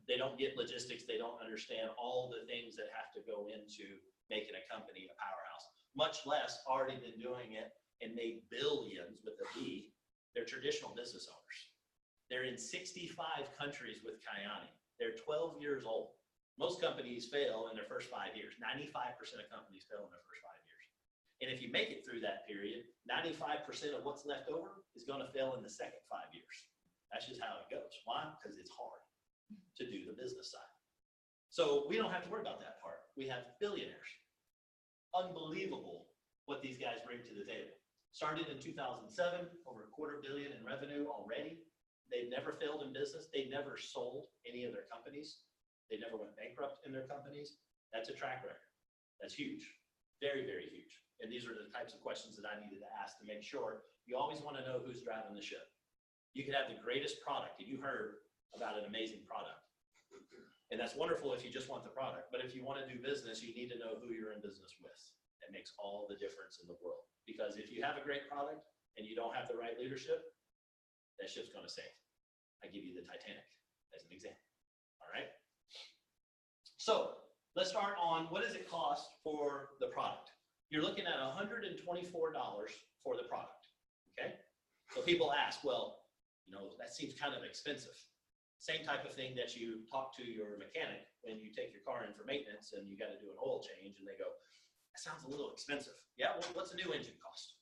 They don't get logistics. They don't understand all the things that have to go into making a company a powerhouse, much less already been doing it and made billions with a B. They're traditional business owners. They're in 65 countries with Kyani. They're 12 years old. Most companies fail in their first 5 years. 95% of companies fail in their first 5 years. And if you make it through that period, 95% of what's left over is going to fail in the second 5 years. That's just how it goes. Why? Because it's hard to do the business side. So we don't have to worry about that part. We have billionaires. Unbelievable what these guys bring to the table. Started in 2007, over $250 million in revenue already. They've never failed in business. They never sold any of their companies. They never went bankrupt in their companies. That's a track record. That's huge. Very, very huge. And these are the types of questions that I needed to ask to make sure. You always want to know who's driving the ship. You could have the greatest product, and you heard about an amazing product. And that's wonderful if you just want the product. But if you want to do business, you need to know who you're in business with. That makes all the difference in the world. Because if you have a great product and you don't have the right leadership, that ship's going to sink. I give you the Titanic as an example. All right? So let's start on what does it cost for the product. You're looking at $124 for the product. Okay? So people ask, well, you know, that seems kind of expensive. Same type of thing that you talk to your mechanic when you take your car in for maintenance and you got to do an oil change and they go, that sounds a little expensive. Yeah, well, what's a new engine cost?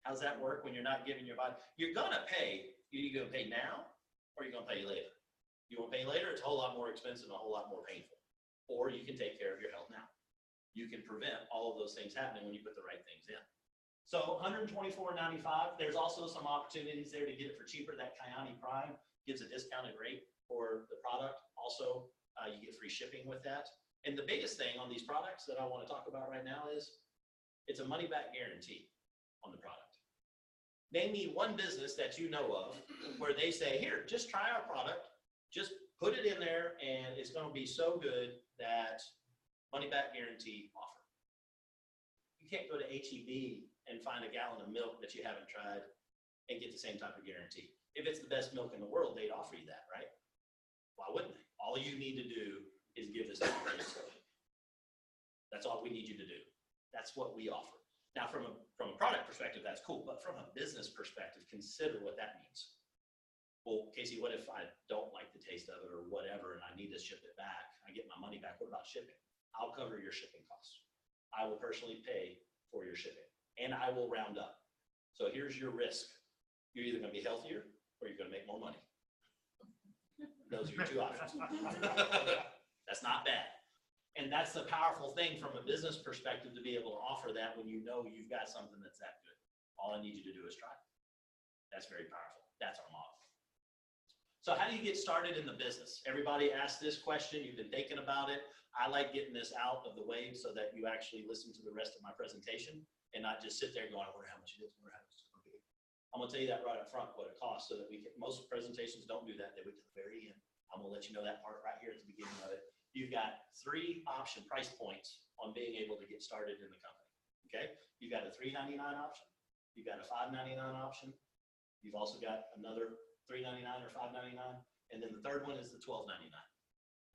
How's that work when you're not giving your body? You're going to pay. You're going to pay now or you're going to pay later. You want to pay later, it's a whole lot more expensive and a whole lot more painful. Or you can take care of your health now. You can prevent all of those things happening when you put the right things in. So $124.95. There's also some opportunities there to get it for cheaper. That Kyani Prime gives a discounted rate for the product. Also, you get free shipping with that. And the biggest thing on these products that I want to talk about right now is it's a money-back guarantee on the product. Name me one business that you know of where they say, here, just try our product, just put it in there, and it's going to be so good that money-back guarantee offer. You can't go to H-E-B and find a gallon of milk that you haven't tried and get the same type of guarantee. If it's the best milk in the world, they'd offer you that, right? Why wouldn't they? All you need to do is give us experience. That's all we need you to do. That's what we offer. Now, from a product perspective, that's cool, but from a business perspective, consider what that means. Well, Casey, what if I don't like the taste of it or whatever, and I need to ship it back? I get my money back. What about shipping? I'll cover your shipping costs. I will personally pay for your shipping, and I will round up. So here's your risk. You're either going to be healthier or you're going to make more money. Those are your two options. That's not bad. And that's the powerful thing from a business perspective to be able to offer that when you know you've got something that's that good. All I need you to do is try. That's very powerful. That's our model. So how do you get started in the business? Everybody asks this question. You've been thinking about it. I like getting this out of the way so that you actually listen to the rest of my presentation and not just sit there going, I wonder how much it is, I wonder how much it's going to be. I'm going to tell you that right up front, what it costs, so that we can, most presentations don't do that. They wait to the very end. I'm going to let you know that part right here at the beginning of it. You've got 3 option price points on being able to get started in the company, okay? You've got a $3.99 option. You've got a $5.99 option. You've also got another $3.99 or $5.99. And then the third one is the $12.99,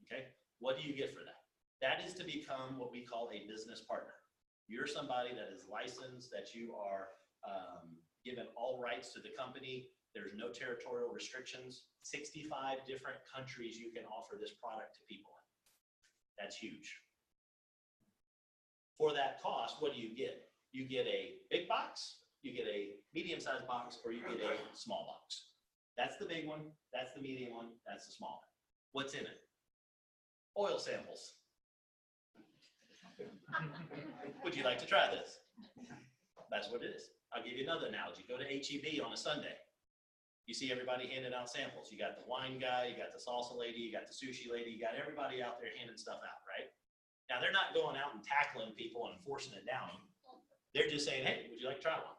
okay? What do you get for that? That is to become what we call a business partner. You're somebody that is licensed, that you are given all rights to the company. There's no territorial restrictions. 65 different countries you can offer this product to people in. That's huge. For that cost, what do you get? You get a big box, you get a medium-sized box, or you get a small box. That's the big one, that's the medium one, that's the small one. What's in it? Oil samples. Would you like to try this? That's what it is. I'll give you another analogy. Go to H-E-B on a Sunday. You see everybody handing out samples. You got the wine guy, you got the salsa lady, you got the sushi lady, you got everybody out there handing stuff out, right? Now, they're not going out and tackling people and forcing it down them. They're just saying, hey, would you like to try one?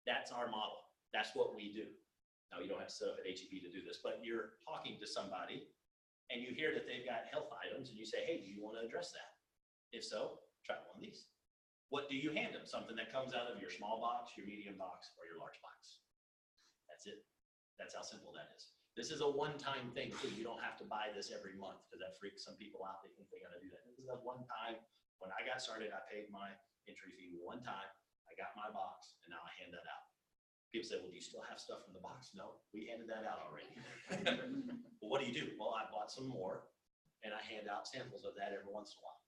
That's our model. That's what we do. Now, you don't have to set up at H-E-B to do this, but you're talking to somebody and you hear that they've got health items and you say, hey, do you want to address that? If so, try one of these. What do you hand them? Something that comes out of your small box, your medium box, or your large box. That's it. That's how simple that is. This is a one-time thing too. You don't have to buy this every month because that freaks some people out. They think they gotta do that. This is a one-time. When I got started, I paid my entry fee one time. I got my box, and now I hand that out. People say, well, do you still have stuff from the box? No, we handed that out already. Well, what do you do? Well, I bought some more, and I hand out samples of that every once in a while.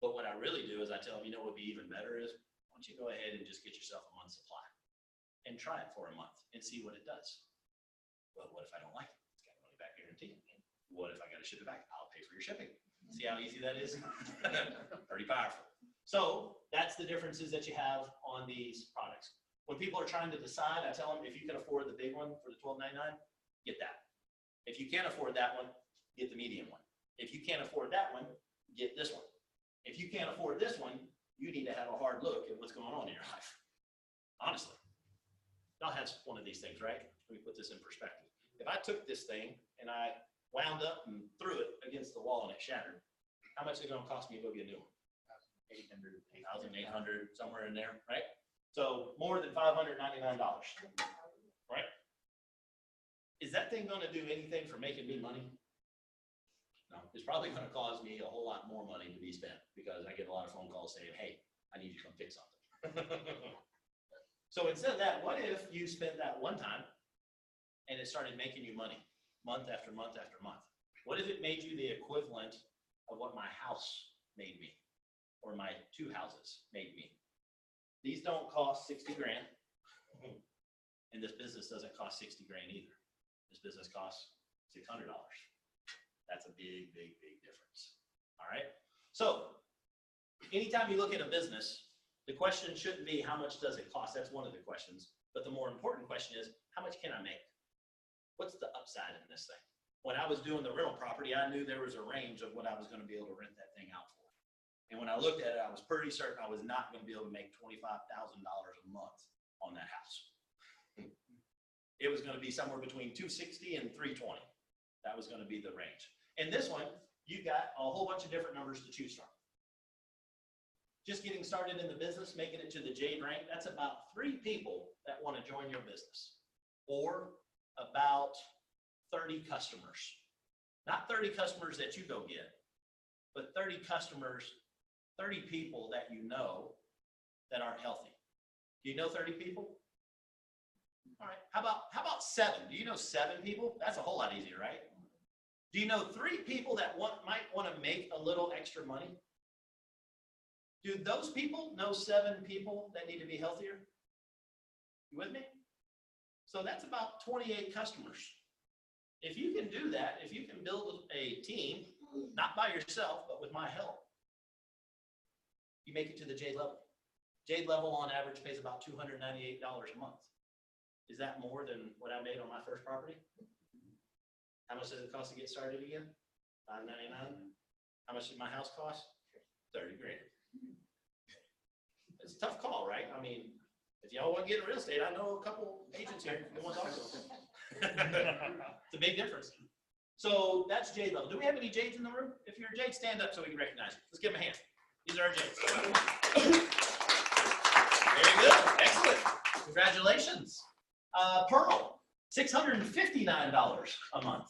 But what I really do is I tell them, you know what would be even better is, why don't you go ahead and just get yourself a month's supply and try it for a month and see what it does. Well, what if I don't like it? It's got a money back guarantee. What if I got to ship it back? I'll pay for your shipping. See how easy that is? Pretty powerful. So that's the differences that you have on these products. When people are trying to decide, I tell them, if you can afford the big one for the $12.99, get that. If you can't afford that one, get the medium one. If you can't afford that one, get this one. If you can't afford this one, you need to have a hard look at what's going on in your life. Honestly. Y'all have one of these things, right? Let me put this in perspective. If I took this thing and I wound up and threw it against the wall and it shattered, how much is it going to cost me to go get a new one? $800, somewhere in there, right? So more than $599, right? Is that thing going to do anything for making me money? No, it's probably going to cause me a whole lot more money to be spent because I get a lot of phone calls saying, hey, I need you to come fix something. So instead of that, what if you spent that one time and it started making you money month after month after month? What if it made you the equivalent of what my house made me or my 2 houses made me? These don't cost 60 grand. And this business doesn't cost 60 grand either. This business costs $600. That's a big, big, big difference. All right. So anytime you look at a business, the question shouldn't be how much does it cost? That's one of the questions. But the more important question is, how much can I make? What's the upside in this thing? When I was doing the rental property, I knew there was a range of what I was going to be able to rent that thing out for. And when I looked at it, I was pretty certain I was not going to be able to make $25,000 a month on that house. It was going to be somewhere between $260 and $320. That was going to be the range. And this one, you got a whole bunch of different numbers to choose from. Just getting started in the business, making it to the Jade rank, that's about 3 people that want to join your business, or about 30 customers. Not 30 customers that you go get, but 30 customers, 30 people that you know that aren't healthy. Do you know 30 people? All right, how about 7? Do you know 7 people? That's a whole lot easier, right? Do you know 3 people that might want to make a little extra money? Do those people know 7 people that need to be healthier? You with me? So that's about 28 customers. If you can do that, if you can build a team, not by yourself, but with my help, you make it to the Jade level. Jade level on average pays about $298 a month. Is that more than what I made on my first property? How much does it cost to get started again? $599. How much did my house cost? 30 grand. It's a tough call, right? I mean, if y'all want to get in real estate, I know a couple agents here who want to talk to them. It's a big difference. So that's Jade level. Do we have any Jades in the room? If you're a Jade, stand up so we can recognize you. Let's give them a hand. These are our Jades. Very good. Excellent. Congratulations. Pearl, $659 a month.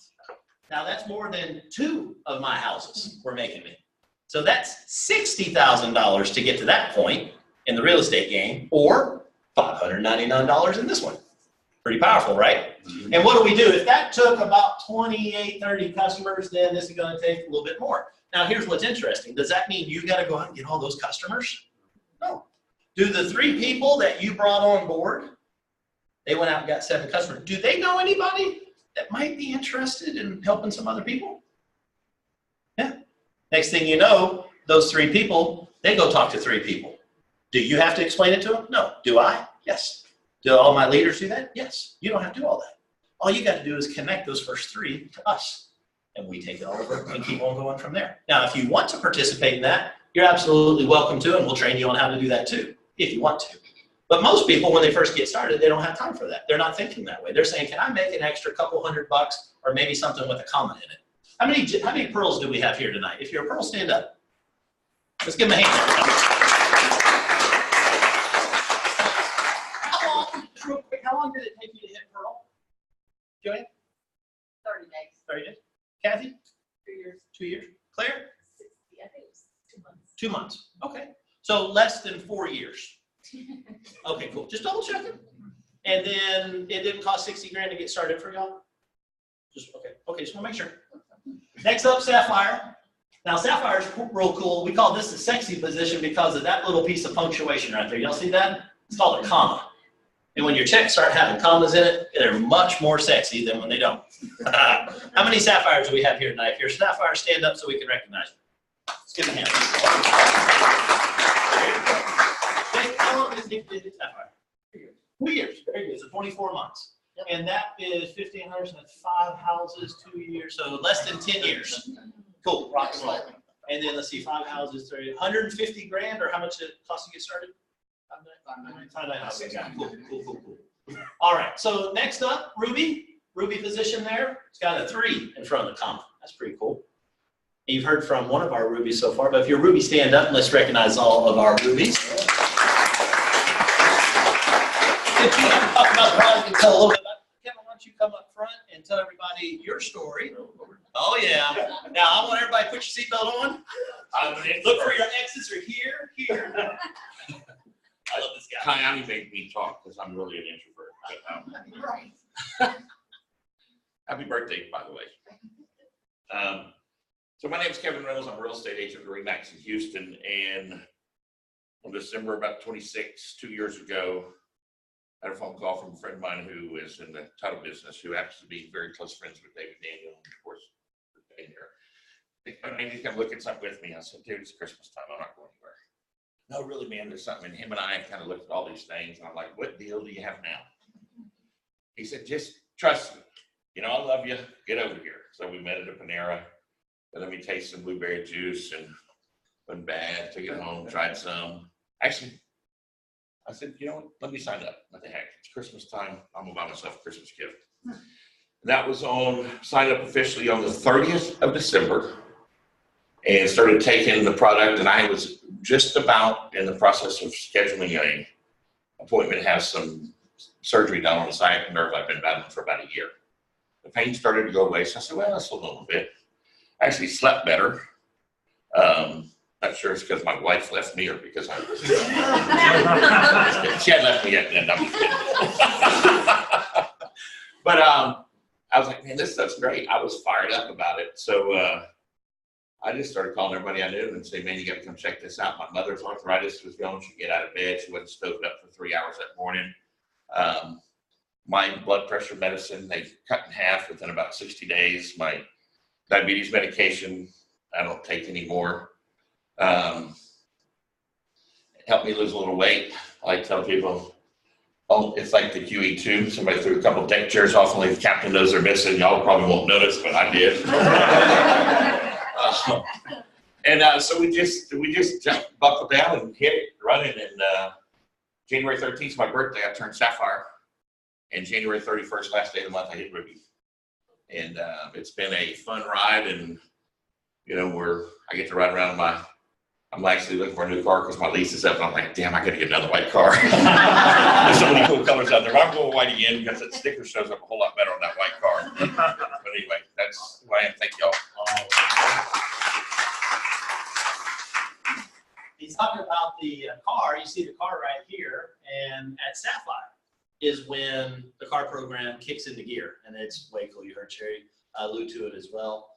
Now that's more than 2 of my houses were making me. So that's $60,000 to get to that point in the real estate game, or $599 in this one. Pretty powerful, right? And what do? If that took about 28, 30 customers, then this is going to take a little bit more. Now, here's what's interesting. Does that mean you got to go out and get all those customers? No. Do the 3 people that you brought on board, they went out and got 7 customers. Do they know anybody that might be interested in helping some other people? Yeah. Next thing you know, those 3 people, they go talk to 3 people. Do you have to explain it to them? No. Do I? Yes. Do all my leaders do that? Yes. You don't have to do all that. All you got to do is connect those first 3 to us, and we take it all over and keep on going from there. Now, if you want to participate in that, you're absolutely welcome to, and we'll train you on how to do that too, if you want to. But most people, when they first get started, they don't have time for that. They're not thinking that way. They're saying, can I make an extra couple $100 or maybe something with a comma in it? How many pearls do we have here tonight? If you're a pearl, stand up. Let's give them a hand. long did it take you to hit Pearl? Joanne? 30 days. 30 days. Kathy? 2 years. 2 years. Claire? 60, I think it was 2 months. 2 months. Okay. So less than 4 years. Okay, cool. Just double checking. And then it didn't cost 60 grand to get started for y'all? Just, okay. Okay, just want to make sure. Next up, Sapphire. Now, Sapphire's real cool. We call this the sexy position because of that little piece of punctuation right there. Y'all see that? It's called a comma. And when your checks start having commas in it, they're much more sexy than when they don't. How many Sapphires do we have here tonight? If you're a Sapphire, stand up so we can recognize you. Let's give a hand. How long is Nick Sapphire? 2 years. Very good. So 24 months. And that is 1,500, so that's 5 houses, 2 years, so less than 10 years. Cool, rock and roll. And then let's see, 5 houses, 150 grand, or how much it costs to get started? $5,900. Cool. All right, so next up, Ruby. Ruby position there. It's got a 3 in front of the comma. That's pretty cool. You've heard from one of our Rubies so far, but if you're Ruby, stand up and let's recognize all of our Rubies. If you want to talk about the product and tell a little bit about it, Kevin, why don't you come up front and tell everybody your story? Oh, yeah. Now, I want everybody to put your seatbelt on. Look for your exits are here. I love this guy. Kyani made me talk because I'm really an introvert. But, happy birthday, by the way. So my name is Kevin Reynolds. I'm a real estate agent at RE/MAX in Houston. And on December about 26, 2 years ago, I had a phone call from a friend of mine who is in the title business, who happens to be very close friends with David Daniel, and of course, being here. I need to come look at something with me. I said, dude, it's Christmas time. I'm not going anywhere. No, really, man, there's something. And him and I kind of looked at all these things, and I'm like, what deal do you have now? He said, just trust me. You know, I love you. Get over here. So we met at a Panera. And let me taste some blueberry juice, and wasn't bad. Took it home, tried some. Actually, I said, you know what? Let me sign up. What the heck? It's Christmas time. I'm gonna buy myself a Christmas gift. That was signed up officially on the 30th of December, and started taking the product. And I was just about in the process of scheduling an appointment to have some surgery done on the sciatic nerve I've been battling for about a year. The pain started to go away, so I said, well, that's a little bit. I actually slept better. Not sure it's because my wife left me or because she hadn't left me yet. And I'm kidding. But I was like, man, this stuff's great. I was fired up about it. So I just started calling everybody I knew and say, man, you got to come check this out. My mother's arthritis was going. She'd get out of bed. She wasn't stoved up for 3 hours that morning. My blood pressure medicine, they cut in half within about 60 days. My diabetes medication, I don't take anymore. Helped me lose a little weight. I tell people, oh, it's like the QE2. Somebody threw a couple of deck chairs off, only the captain knows they're missing. Y'all probably won't notice, but I did. So we just buckled down and hit it running. And January 13th is my birthday. I turned Sapphire. And January 31st, last day of the month, I hit Ruby. And it's been a fun ride. And, you know, I get to ride around I'm actually looking for a new car because my lease is up. And I'm like, damn, I got to get another white car. There's so many cool colors out there. But I'm going white again because that sticker shows up a whole lot better on that white car. But anyway, that's who I am. Thank y'all. He's talking about the car. You see the car right here. And at Sapphire is when the car program kicks into gear. And it's way cool. You heard Sherry allude to it as well.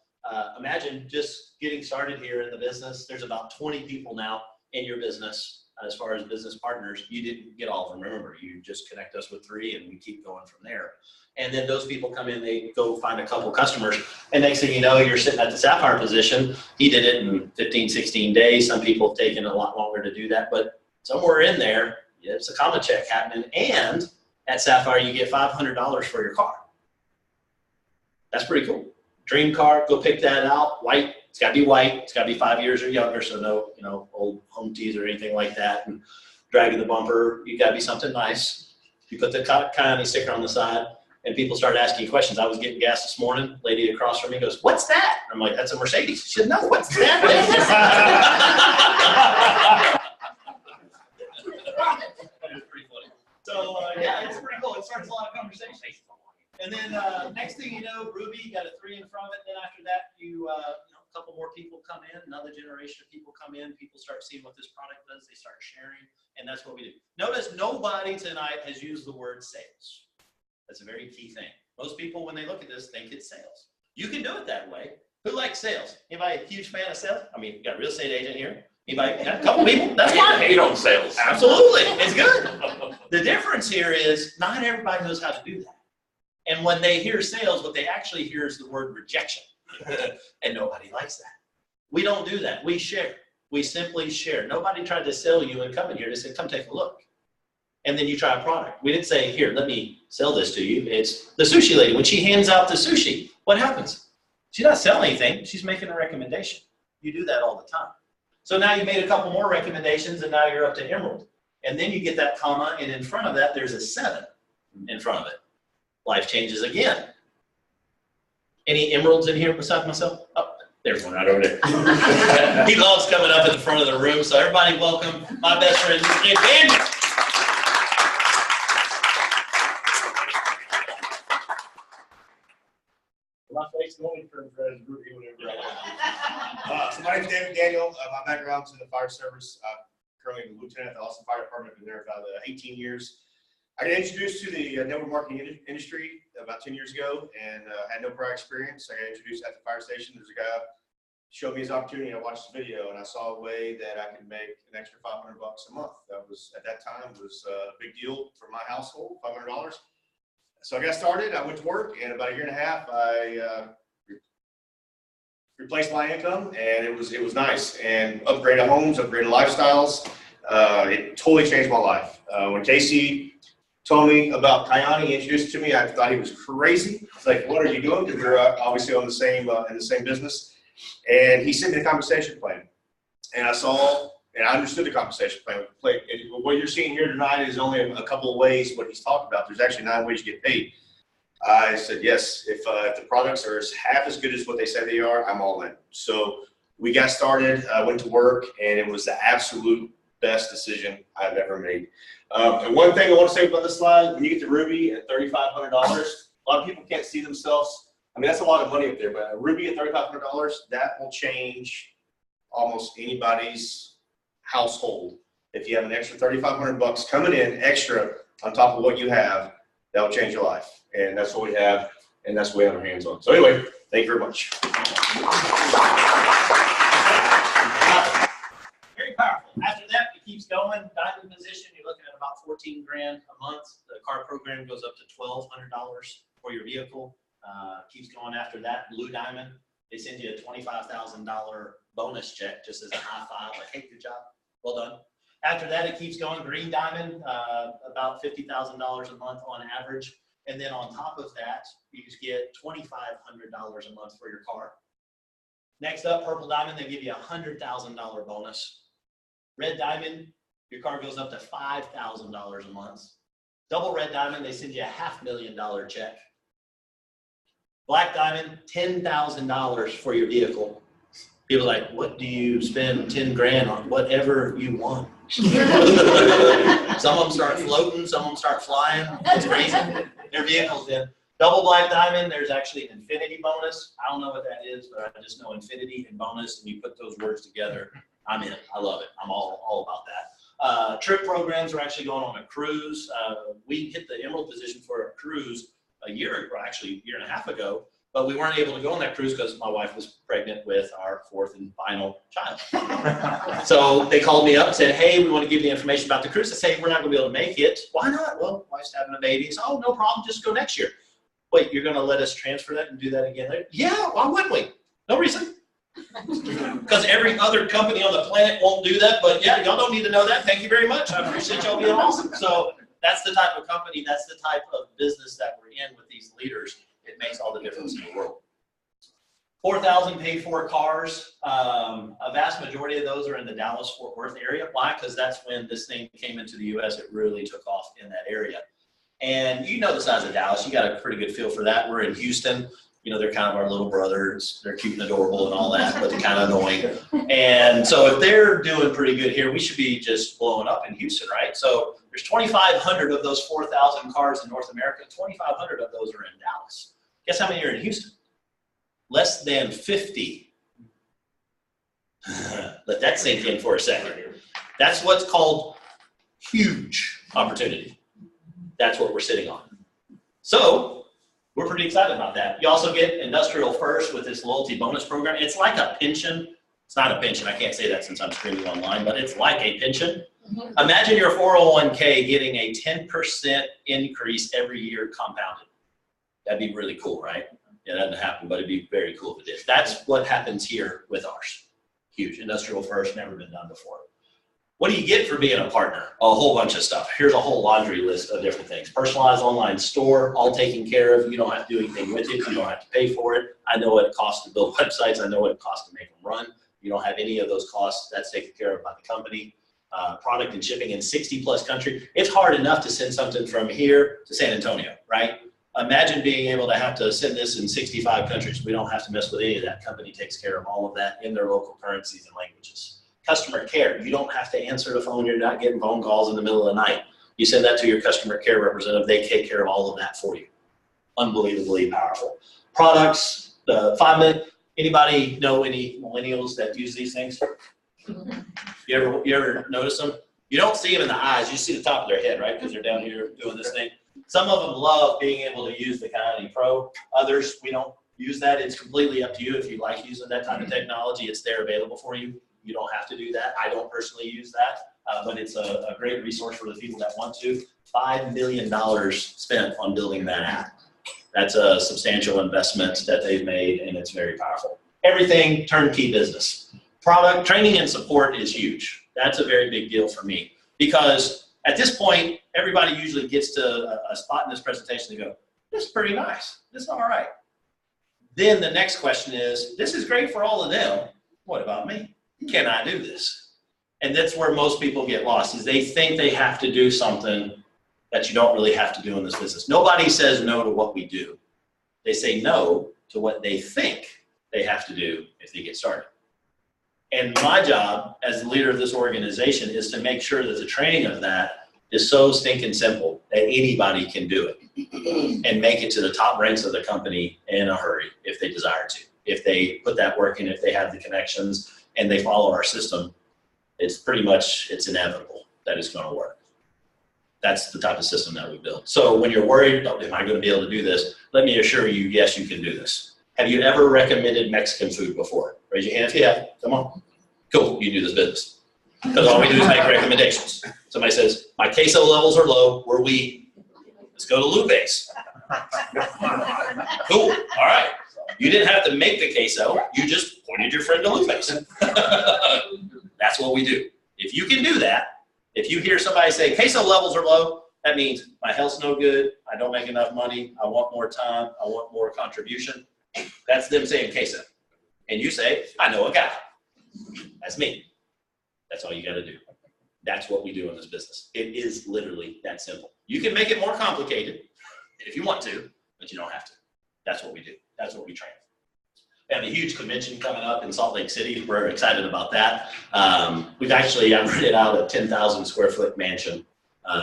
Imagine just getting started here in the business. There's about 20 people now in your business as far as business partners. You didn't get all of them. Remember, you just connect us with 3 and we keep going from there. And then those people come in, they go find a couple customers. And next thing you know, you're sitting at the Sapphire position. He did it in 15, 16 days. Some people have taken a lot longer to do that, but somewhere in there, it's a comma check happening. And at Sapphire, you get $500 for your car. That's pretty cool. Dream car, go pick that out. White, it's got to be white. It's got to be 5 years or younger, so no, old home teas or anything like that. And dragging the bumper, you got to be something nice. You put the Kyani sticker on the side, and people start asking questions. I was getting gas this morning. Lady across from me goes, "What's that?" I'm like, "That's a Mercedes." She said, "No, what's that?" That is pretty funny. So yeah, it's pretty cool. It starts a lot of conversation. And then next thing you know, Ruby, you got a 3 in front of it. Then after that, you know, a couple more people come in, another generation of people come in. People start seeing what this product does. They start sharing, and that's what we do. Notice nobody tonight has used the word sales. That's a very key thing. Most people, when they look at this, think it's sales. You can do it that way. Who likes sales? Anybody a huge fan of sales? I mean, you got a real estate agent here. Anybody? Got a couple people? That's fine. I hate on sales. Absolutely, it's good. The difference here is not everybody knows how to do that. And when they hear sales, what they actually hear is the word rejection. And nobody likes that. We don't do that. We share. We simply share. Nobody tried to sell you and come in here. They said, come take a look. And then you try a product. We didn't say, here, let me sell this to you. It's the sushi lady. When she hands out the sushi, what happens? She's not selling anything. She's making a recommendation. You do that all the time. So now you made a couple more recommendations, and now you're up to emerald. And then you get that comma, and in front of that, there's a 7 in front of it. Life changes again. Any emeralds in here besides myself? Oh, there's one right over there. He loves coming up in the front of the room, so everybody welcome my best friend, Daniel. My face only turns red as Ruby, whatever. So my name's Daniel. My background's in the fire service. I'm currently a lieutenant at the Austin Fire Department. I've been there about 18 years. I got introduced to the network marketing industry about 10 years ago and had no prior experience. I got introduced at the fire station. There's a guy showed me his opportunity. I watched the video and I saw a way that I could make an extra $500 a month. That was, at that time, was a big deal for my household, $500. So I got started, I went to work, and about a year and a half, I replaced my income, and it was nice, and upgraded homes, upgraded lifestyles. It totally changed my life. When Casey told me about Kyani, he introduced it to me, I thought he was crazy. It's like, what are you doing? Because we're obviously on the same in the same business. And he sent me the compensation plan, and I saw. And I understood the compensation plan. What you're seeing here tonight is only a couple of ways what he's talked about. There's actually 9 ways you get paid. I said, yes, if the products are half as good as what they say they are, I'm all in. So we got started, went to work, and it was the absolute best decision I've ever made. And one thing I want to say about this slide, when you get to Ruby at $3,500, a lot of people can't see themselves. I mean, that's a lot of money up there, but Ruby at $3,500, that will change almost anybody's household. If you have an extra $3,500 coming in extra on top of what you have, that will change your life. And that's what we have, and that's what we have our hands on. So anyway, thank you very much. Very powerful. After that, it keeps going. Diamond position, you're looking at about 14 grand a month. The car program goes up to $1,200 for your vehicle. Keeps going after that. Blue diamond, they send you a $25,000 bonus check just as a high five, like, hey, good job. Well done. After that, it keeps going. Green diamond, about $50,000 a month on average. And then on top of that, you just get $2,500 a month for your car. Next up, purple diamond, they give you a $100,000 bonus. Red diamond, your car goes up to $5,000 a month. Double red diamond, they send you a $500,000 check. Black diamond, $10,000 for your vehicle. People are like, what do you spend 10 grand on? Whatever you want. Some of them start floating, some of them start flying. It's crazy. Their vehicles in. Double black diamond, there's actually an infinity bonus. I don't know what that is, but I just know infinity and bonus, and you put those words together, I'm in. I love it. I'm all about that. Trip programs are actually going on a cruise. We hit the emerald position for a cruise a year and a half ago. But we weren't able to go on that cruise because my wife was pregnant with our 4th and final child. So they called me up and said, hey, we want to give you information about the cruise. I said, we're not going to be able to make it. Why not? Well, wife's having a baby. So, oh, no problem. Just go next year. Wait, you're going to let us transfer that and do that again later? Yeah, why wouldn't we? No reason. Because every other company on the planet won't do that. But yeah, y'all don't need to know that. Thank you very much. I appreciate y'all being awesome. So that's the type of company, that's the type of business that we're in with these leaders. It makes all the difference in the world. 4,000 paid for cars. A vast majority of those are in the Dallas-Fort Worth area. Why? Because that's when this thing came into the U.S. It really took off in that area. And you know the size of Dallas. You got a pretty good feel for that. We're in Houston. You know, they're kind of our little brothers. They're cute and adorable and all that, but they're kind of annoying. And so if they're doing pretty good here, we should be just blowing up in Houston, right? So There's 2,500 of those 4,000 cars in North America. 2,500 of those are in Dallas. Guess how many are in Houston? Less than 50. Let that sink in for a second. That's what's called huge opportunity. That's what we're sitting on. So we're pretty excited about that. You also get industrial first with this loyalty bonus program. It's like a pension. It's not a pension. I can't say that since I'm streaming online, but it's like a pension. Imagine your 401k getting a 10% increase every year compounded. That'd be really cool, right? It doesn't happen, but it'd be very cool if it did. That's what happens here with ours. Huge. Industrial first, never been done before. What do you get for being a partner? A whole bunch of stuff. Here's a whole laundry list of different things. Personalized online store, all taken care of. You don't have to do anything with it. You don't have to pay for it. I know what it costs to build websites. I know what it costs to make them run. You don't have any of those costs. That's taken care of by the company. Product and shipping in 60 plus countries. It's hard enough to send something from here to San Antonio, right? Imagine being able to have to send this in 65 countries. We don't have to mess with any of that. Company takes care of all of that in their local currencies and languages. Customer care, you don't have to answer the phone. You're not getting phone calls in the middle of the night. You send that to your customer care representative. They take care of all of that for you. Unbelievably powerful. Products, 5 minute. Anybody know any millennials that use these things? You ever notice them? You don't see them in the eyes. You see the top of their head, right? Because they're down here doing this thing. Some of them love being able to use the Kyani Pro. Others, we don't use that. It's completely up to you if you like using that type of technology. It's there available for you. You don't have to do that. I don't personally use that, but it's a great resource for the people that want to. $5 million spent on building that app. That's a substantial investment that they've made, and it's very powerful. Everything turnkey business. Product training and support is huge. That's a very big deal for me because at this point, everybody usually gets to a spot in this presentation and go, this is pretty nice. This is all right. Then the next question is, this is great for all of them. What about me? Can I do this? And that's where most people get lost, is they think they have to do something that you don't really have to do in this business. Nobody says no to what we do. They say no to what they think they have to do if they get started. And my job as the leader of this organization is to make sure that the training of that is so stinking simple that anybody can do it and make it to the top ranks of the company in a hurry if they desire to. If they put that work in, if they have the connections and they follow our system, it's pretty much, it's inevitable that it's going to work. That's the type of system that we build. So when you're worried, oh, am I going to be able to do this? Let me assure you, yes, you can do this. Have you ever recommended Mexican food before? Raise your hand if you have. Come on. Cool, you do this business. Because all we do is make recommendations. Somebody says, my queso levels are low, we're weak. Let's go to Lupe's. Cool, all right. You didn't have to make the queso, you just pointed your friend to Lupe's. That's what we do. If you can do that, if you hear somebody say queso levels are low, that means my health's no good, I don't make enough money, I want more time, I want more contribution. That's them saying queso. And you say, I know a guy. That's me. That's all you got to do. That's what we do in this business. It is literally that simple. You can make it more complicated if you want to, but you don't have to. That's what we do. That's what we train. We have a huge convention coming up in Salt Lake City. We're excited about that. We've actually rented out a 10,000 square foot mansion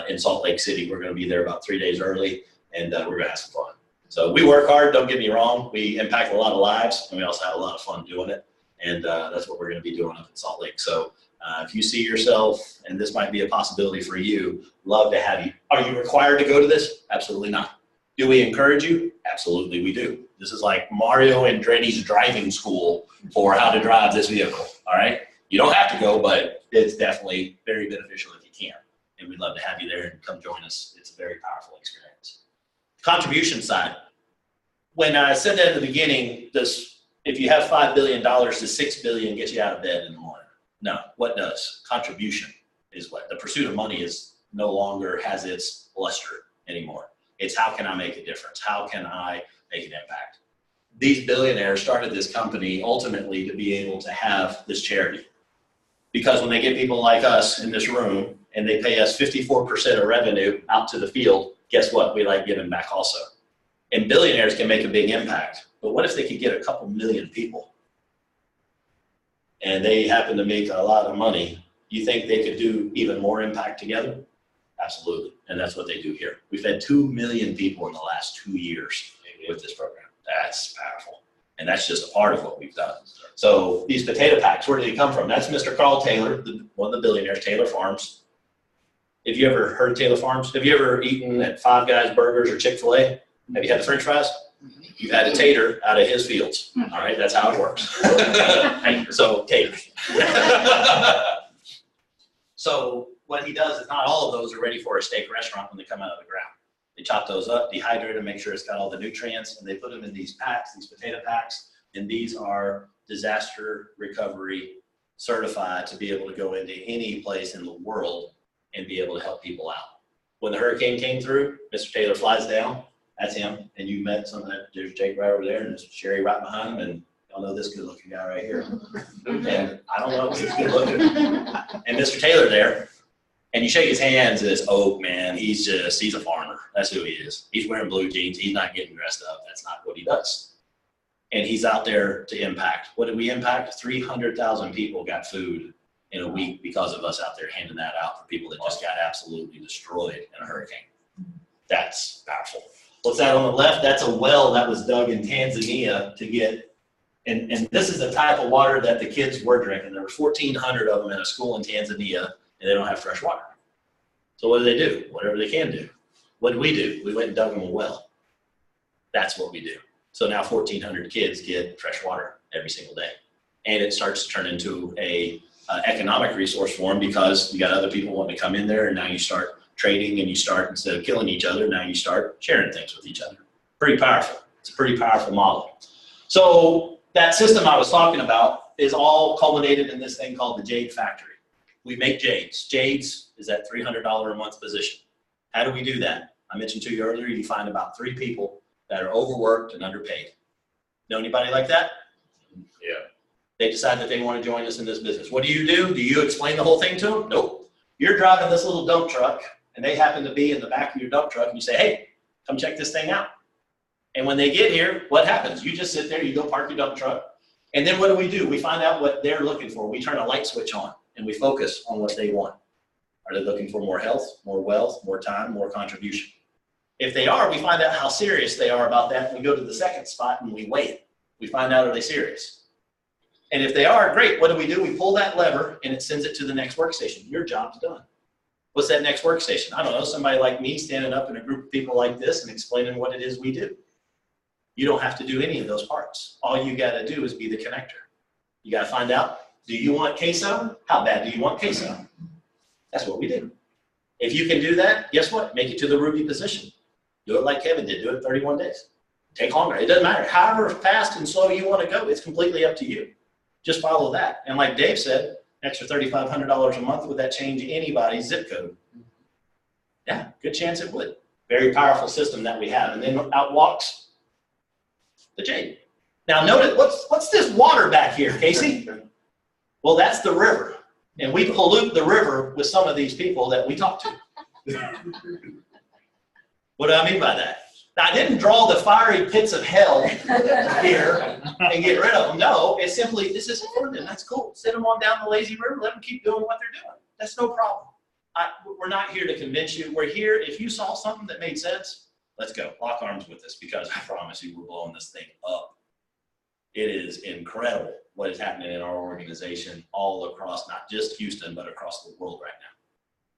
in Salt Lake City. We're going to be there about 3 days early, and we're going to have some fun. So we work hard, don't get me wrong. We impact a lot of lives, and we also have a lot of fun doing it. And that's what we're going to be doing up in Salt Lake. So if you see yourself, and this might be a possibility for you, love to have you. Are you required to go to this? Absolutely not. Do we encourage you? Absolutely we do. This is like Mario Andretti's driving school for how to drive this vehicle, all right? You don't have to go, but it's definitely very beneficial if you can. And we'd love to have you there and come join us. It's a very powerful experience. Contribution side. When I said that in the beginning, if you have $5 billion to $6 billion gets you out of bed in the morning. No, what does? Contribution is what? The pursuit of money is no longer has its luster anymore. It's how can I make a difference? How can I make an impact? These billionaires started this company ultimately to be able to have this charity. Because when they get people like us in this room and they pay us 54% of revenue out to the field, guess what? We like giving back also. And billionaires can make a big impact. But what if they could get a couple million people and they happen to make a lot of money? You think they could do even more impact together? Absolutely. And that's what they do here. We've fed 2 million people in the last 2 years with this program. That's powerful. And that's just a part of what we've done. So these potato packs, where did they come from? That's Mr. Carl Taylor, one of the billionaires, Taylor Farms. Have you ever heard of Taylor Farms? Have you ever eaten at Five Guys Burgers or Chick-fil-A? Have you had the French fries? You've had a tater out of his fields. All right, that's how it works. So taters. So what he does is not all of those are ready for a steak restaurant when they come out of the ground. They chop those up, dehydrate them, make sure it's got all the nutrients, and they put them in these packs, these potato packs, and these are disaster recovery certified to be able to go into any place in the world and be able to help people out. When the hurricane came through, Mr. Taylor flies down, that's him, and you met some of that, there's Jake right over there, and there's Sherry right behind him, and y'all know this good looking guy right here. And I don't know, he's good looking. And Mr. Taylor there, and you shake his hands, and it's oak, man, he's a farmer. That's who he is. He's wearing blue jeans, he's not getting dressed up, that's not what he does. And he's out there to impact. What did we impact? 300,000 people got food in a week because of us out there handing that out for people that just got absolutely destroyed in a hurricane. That's powerful. What's that on the left? That's a well that was dug in Tanzania to get, and this is the type of water that the kids were drinking. There were 1,400 of them in a school in Tanzania, and they don't have fresh water. So what do? Whatever they can do. What did we do? We went and dug them a well. That's what we do. So now 1,400 kids get fresh water every single day. And it starts to turn into a economic resource for them because you got other people wanting to come in there, and now you start trading, and you start, instead of killing each other, now you start sharing things with each other. Pretty powerful. It's a pretty powerful model. So that system I was talking about is all culminated in this thing called the Jade Factory. We make jades. Jades is that $300 a month position. How do we do that? I mentioned to you earlier, you find about 3 people that are overworked and underpaid. Know anybody like that? Yeah. They decide that they want to join us in this business. What do? Do you explain the whole thing to them? Nope. You're driving this little dump truck, and they happen to be in the back of your dump truck, and you say, hey, come check this thing out. And when they get here, what happens? You just sit there, you go park your dump truck, and then what do? We find out what they're looking for. We turn a light switch on, and we focus on what they want. Are they looking for more health, more wealth, more time, more contribution? If they are, we find out how serious they are about that, and we go to the second spot, and we weigh it. We find out, are they serious? And if they are, great, what do? We pull that lever, and it sends it to the next workstation. Your job's done. What's that next workstation? I don't know, somebody like me standing up in a group of people like this and explaining what it is we do. You don't have to do any of those parts. All you got to do is be the connector. You got to find out, do you want queso? How bad do you want queso? That's what we do. If you can do that, guess what? Make it to the Ruby position. Do it like Kevin did. Do it 31 days. Take longer. It doesn't matter. However fast and slow you want to go, it's completely up to you. Just follow that. And like Dave said, extra $3,500 a month, would that change anybody's zip code? Yeah, good chance it would. Very powerful system that we have. And then out walks the jade. Now notice, what's this water back here, Casey? Well, that's the river. And we pollute the river with some of these people that we talk to. What do I mean by that? Now, I didn't draw the fiery pits of hell here and get rid of them. No, it's simply, this isn't for them. That's cool. Sit them on down the lazy river. Let them keep doing what they're doing. That's no problem. We're not here to convince you. We're here, if you saw something that made sense, let's go. Lock arms with us, because I promise you, we're blowing this thing up. It is incredible what is happening in our organization all across, not just Houston, but across the world right now.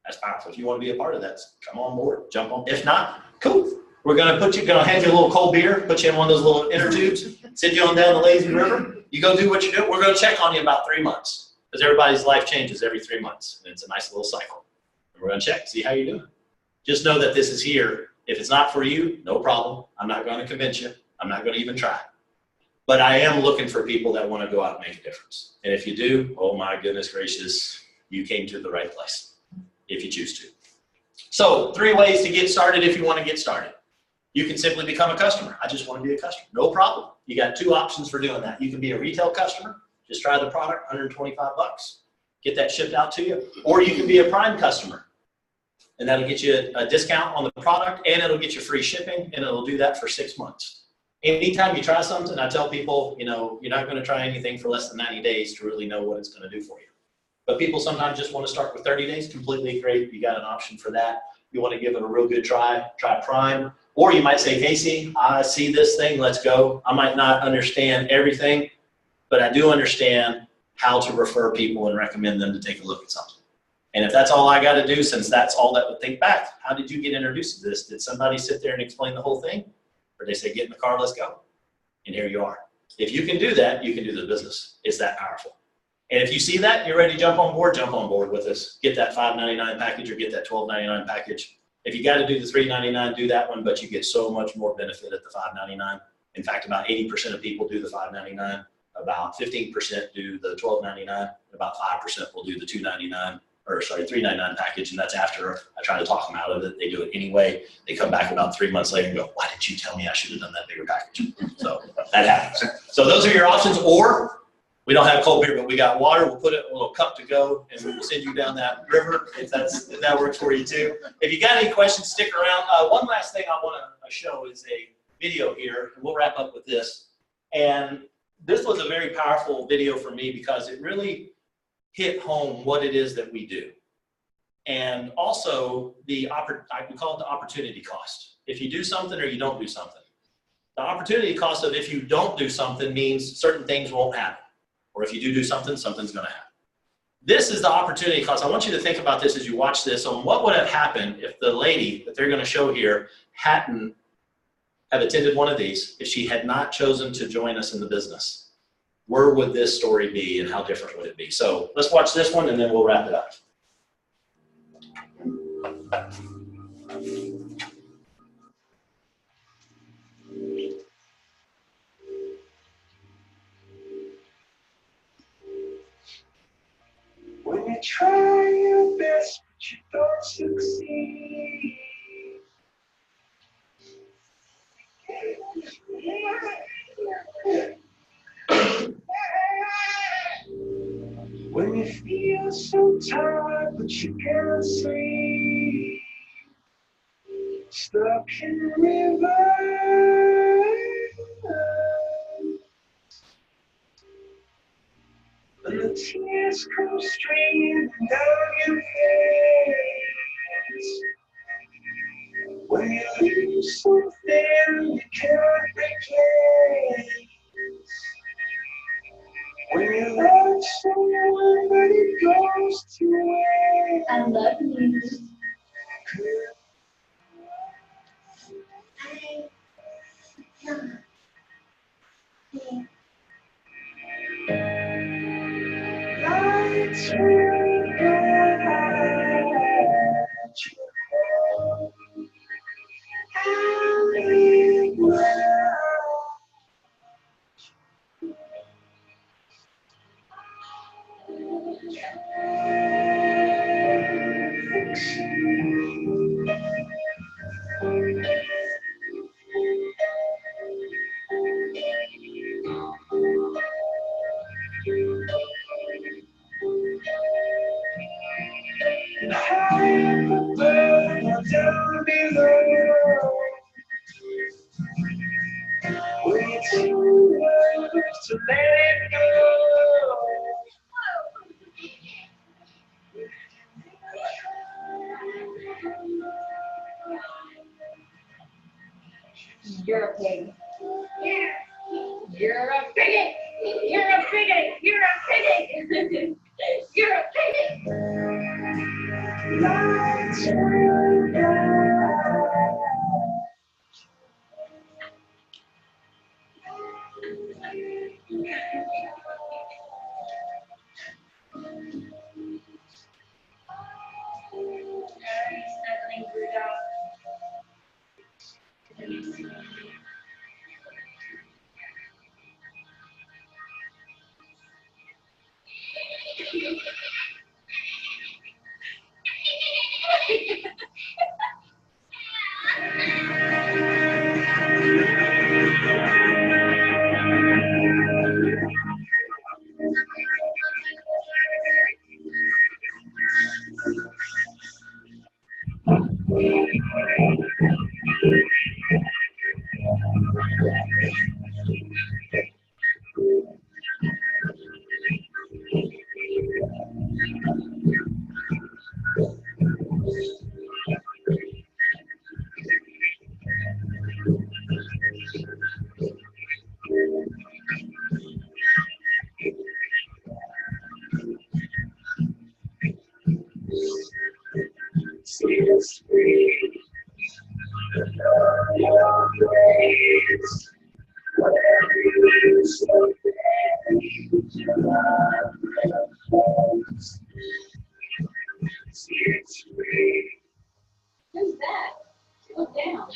That's powerful. If you want to be a part of that, come on board, jump on. If not, cool. We're going to hand you a little cold beer, put you in one of those little inner tubes, send you on down the lazy river. You go do what you do. We're going to check on you in about 3 months, because everybody's life changes every 3 months. And it's a nice little cycle. And we're going to check, see how you're doing. Just know that this is here. If it's not for you, no problem. I'm not going to convince you. I'm not going to even try. But I am looking for people that want to go out and make a difference. And if you do, oh my goodness gracious, you came to the right place, if you choose to. So 3 ways to get started if you want to get started. You can simply become a customer. I just want to be a customer. No problem. You got 2 options for doing that. You can be a retail customer. Just try the product, $125. Get that shipped out to you. Or you can be a Prime customer. And that'll get you a discount on the product, and it'll get you free shipping, and it'll do that for 6 months. Anytime you try something, I tell people, you're not going to try anything for less than 90 days to really know what it's going to do for you. But people sometimes just want to start with 30 days. Completely great. You got an option for that. you want to give it a real good try prime. Or you might say, Casey, I see this thing, let's go. I might not understand everything, but I do understand how to refer people and recommend them to take a look at something. And if that's all I got to do, since that's all that would think back, how did you get introduced to this? Did somebody sit there and explain the whole thing? Or did they say, get in the car, let's go? And here you are. If you can do that, you can do the business. It's that powerful. And if you see that, you're ready to jump on board with us. Get that $5.99 package or get that $12.99 package. If you got to do the $3.99, do that one, but you get so much more benefit at the $5.99. In fact, about 80% of people do the $5.99. About 15% do the $12.99. About 5% will do the $3.99 package, and that's after I try to talk them out of it. They do it anyway. They come back about 3 months later and go, why didn't you tell me I should have done that bigger package? So that happens. So those are your options. Or we don't have cold beer, but we got water. We'll put it in a little cup to go, and we'll send you down that river if that works for you too. If you got any questions, stick around. One last thing I want to show is a video here, and we'll wrap up with this. And this was a very powerful video for me because it really hit home what it is that we do. And also we call it the opportunity cost. If you do something or you don't do something. The opportunity cost of if you don't do something means certain things won't happen. Or if you do something, something's gonna happen. This is the opportunity cost. I want you to think about this as you watch this on what would have happened if the lady that they're gonna show here hadn't have attended one of these, if she had not chosen to join us in the business. Where would this story be and how different would it be? So let's watch this one and then we'll wrap it up. When you try your best, but you don't succeed. When you feel so tired, but you can't sleep. Stuck in a river. And the tears come streaming down your face. When you lose something you can't replace. When you love someone but it goes to waste. I love you. Lights will guide you. And we will. And high above and down below. We're too love to let it go. You're a pig. Yeah. You're a piggy. You're a piggy. You're a piggy. You're a piggy. Lights will guide. Who's that? Look down.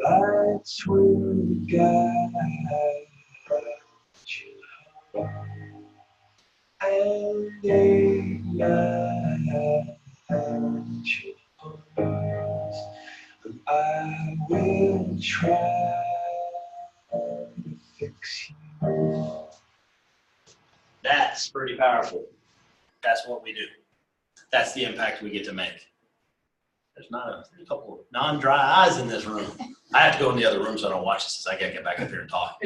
Lights will guide you, and they light you, but I will try to fix you. That's pretty powerful. That's what we do. That's the impact we get to make. There's a couple of non-dry eyes in this room. I have to go in the other room so I don't watch this. I gotta get back up here and talk.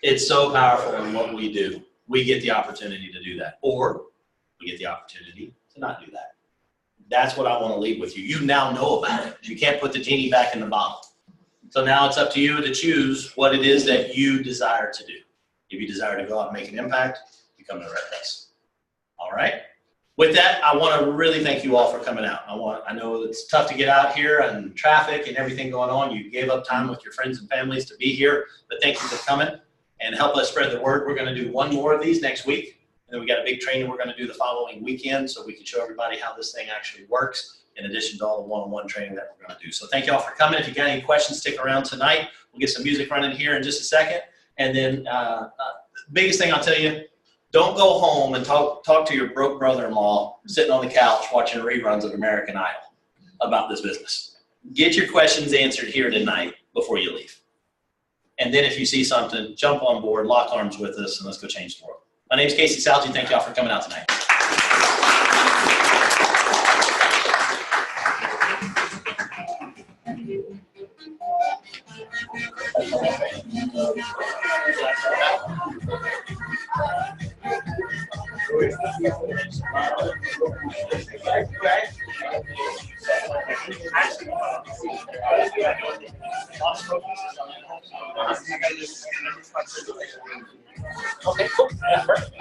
It's so powerful in what we do. We get the opportunity to do that, or we get the opportunity to not do that. That's what I want to leave with you. You now know about it. You can't put the genie back in the bottle. So now it's up to you to choose what it is that you desire to do. If you desire to go out and make an impact, you come to the right place. All right? With that, I want to really thank you all for coming out. I know it's tough to get out here and traffic and everything going on. You gave up time with your friends and families to be here, but thank you for coming and help us spread the word. We're going to do one more of these next week, and then we got a big training we're going to do the following weekend so we can show everybody how this thing actually works, in addition to all the one-on-one training that we're going to do. So thank you all for coming. If you got any questions, stick around tonight. We'll get some music running here in just a second. And then biggest thing I'll tell you, don't go home and talk to your broke brother-in-law sitting on the couch watching reruns of American Idol about this business. Get your questions answered here tonight before you leave. And then if you see something, jump on board, lock arms with us, and let's go change the world. My name is Casey Salge. Thank you all for coming out tonight. Okay, cool. That's perfect.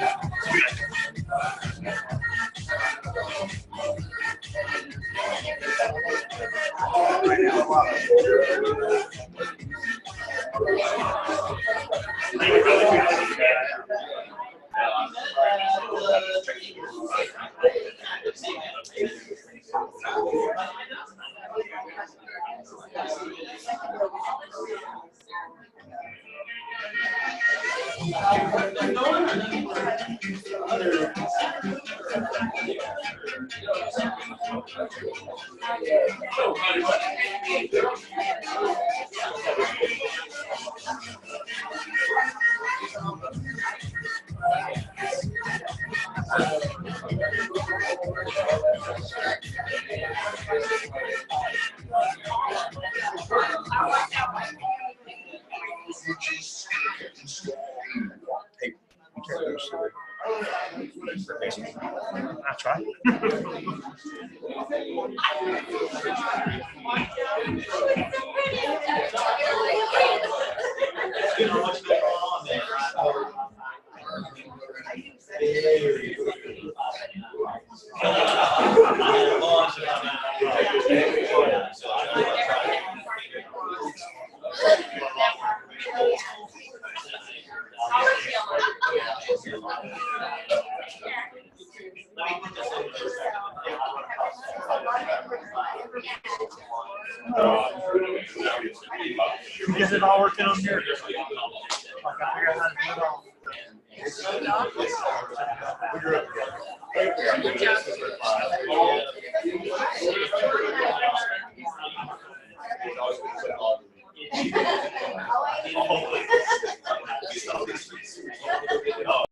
I'll try. Is it all working on here? Like I figured out how to do it all.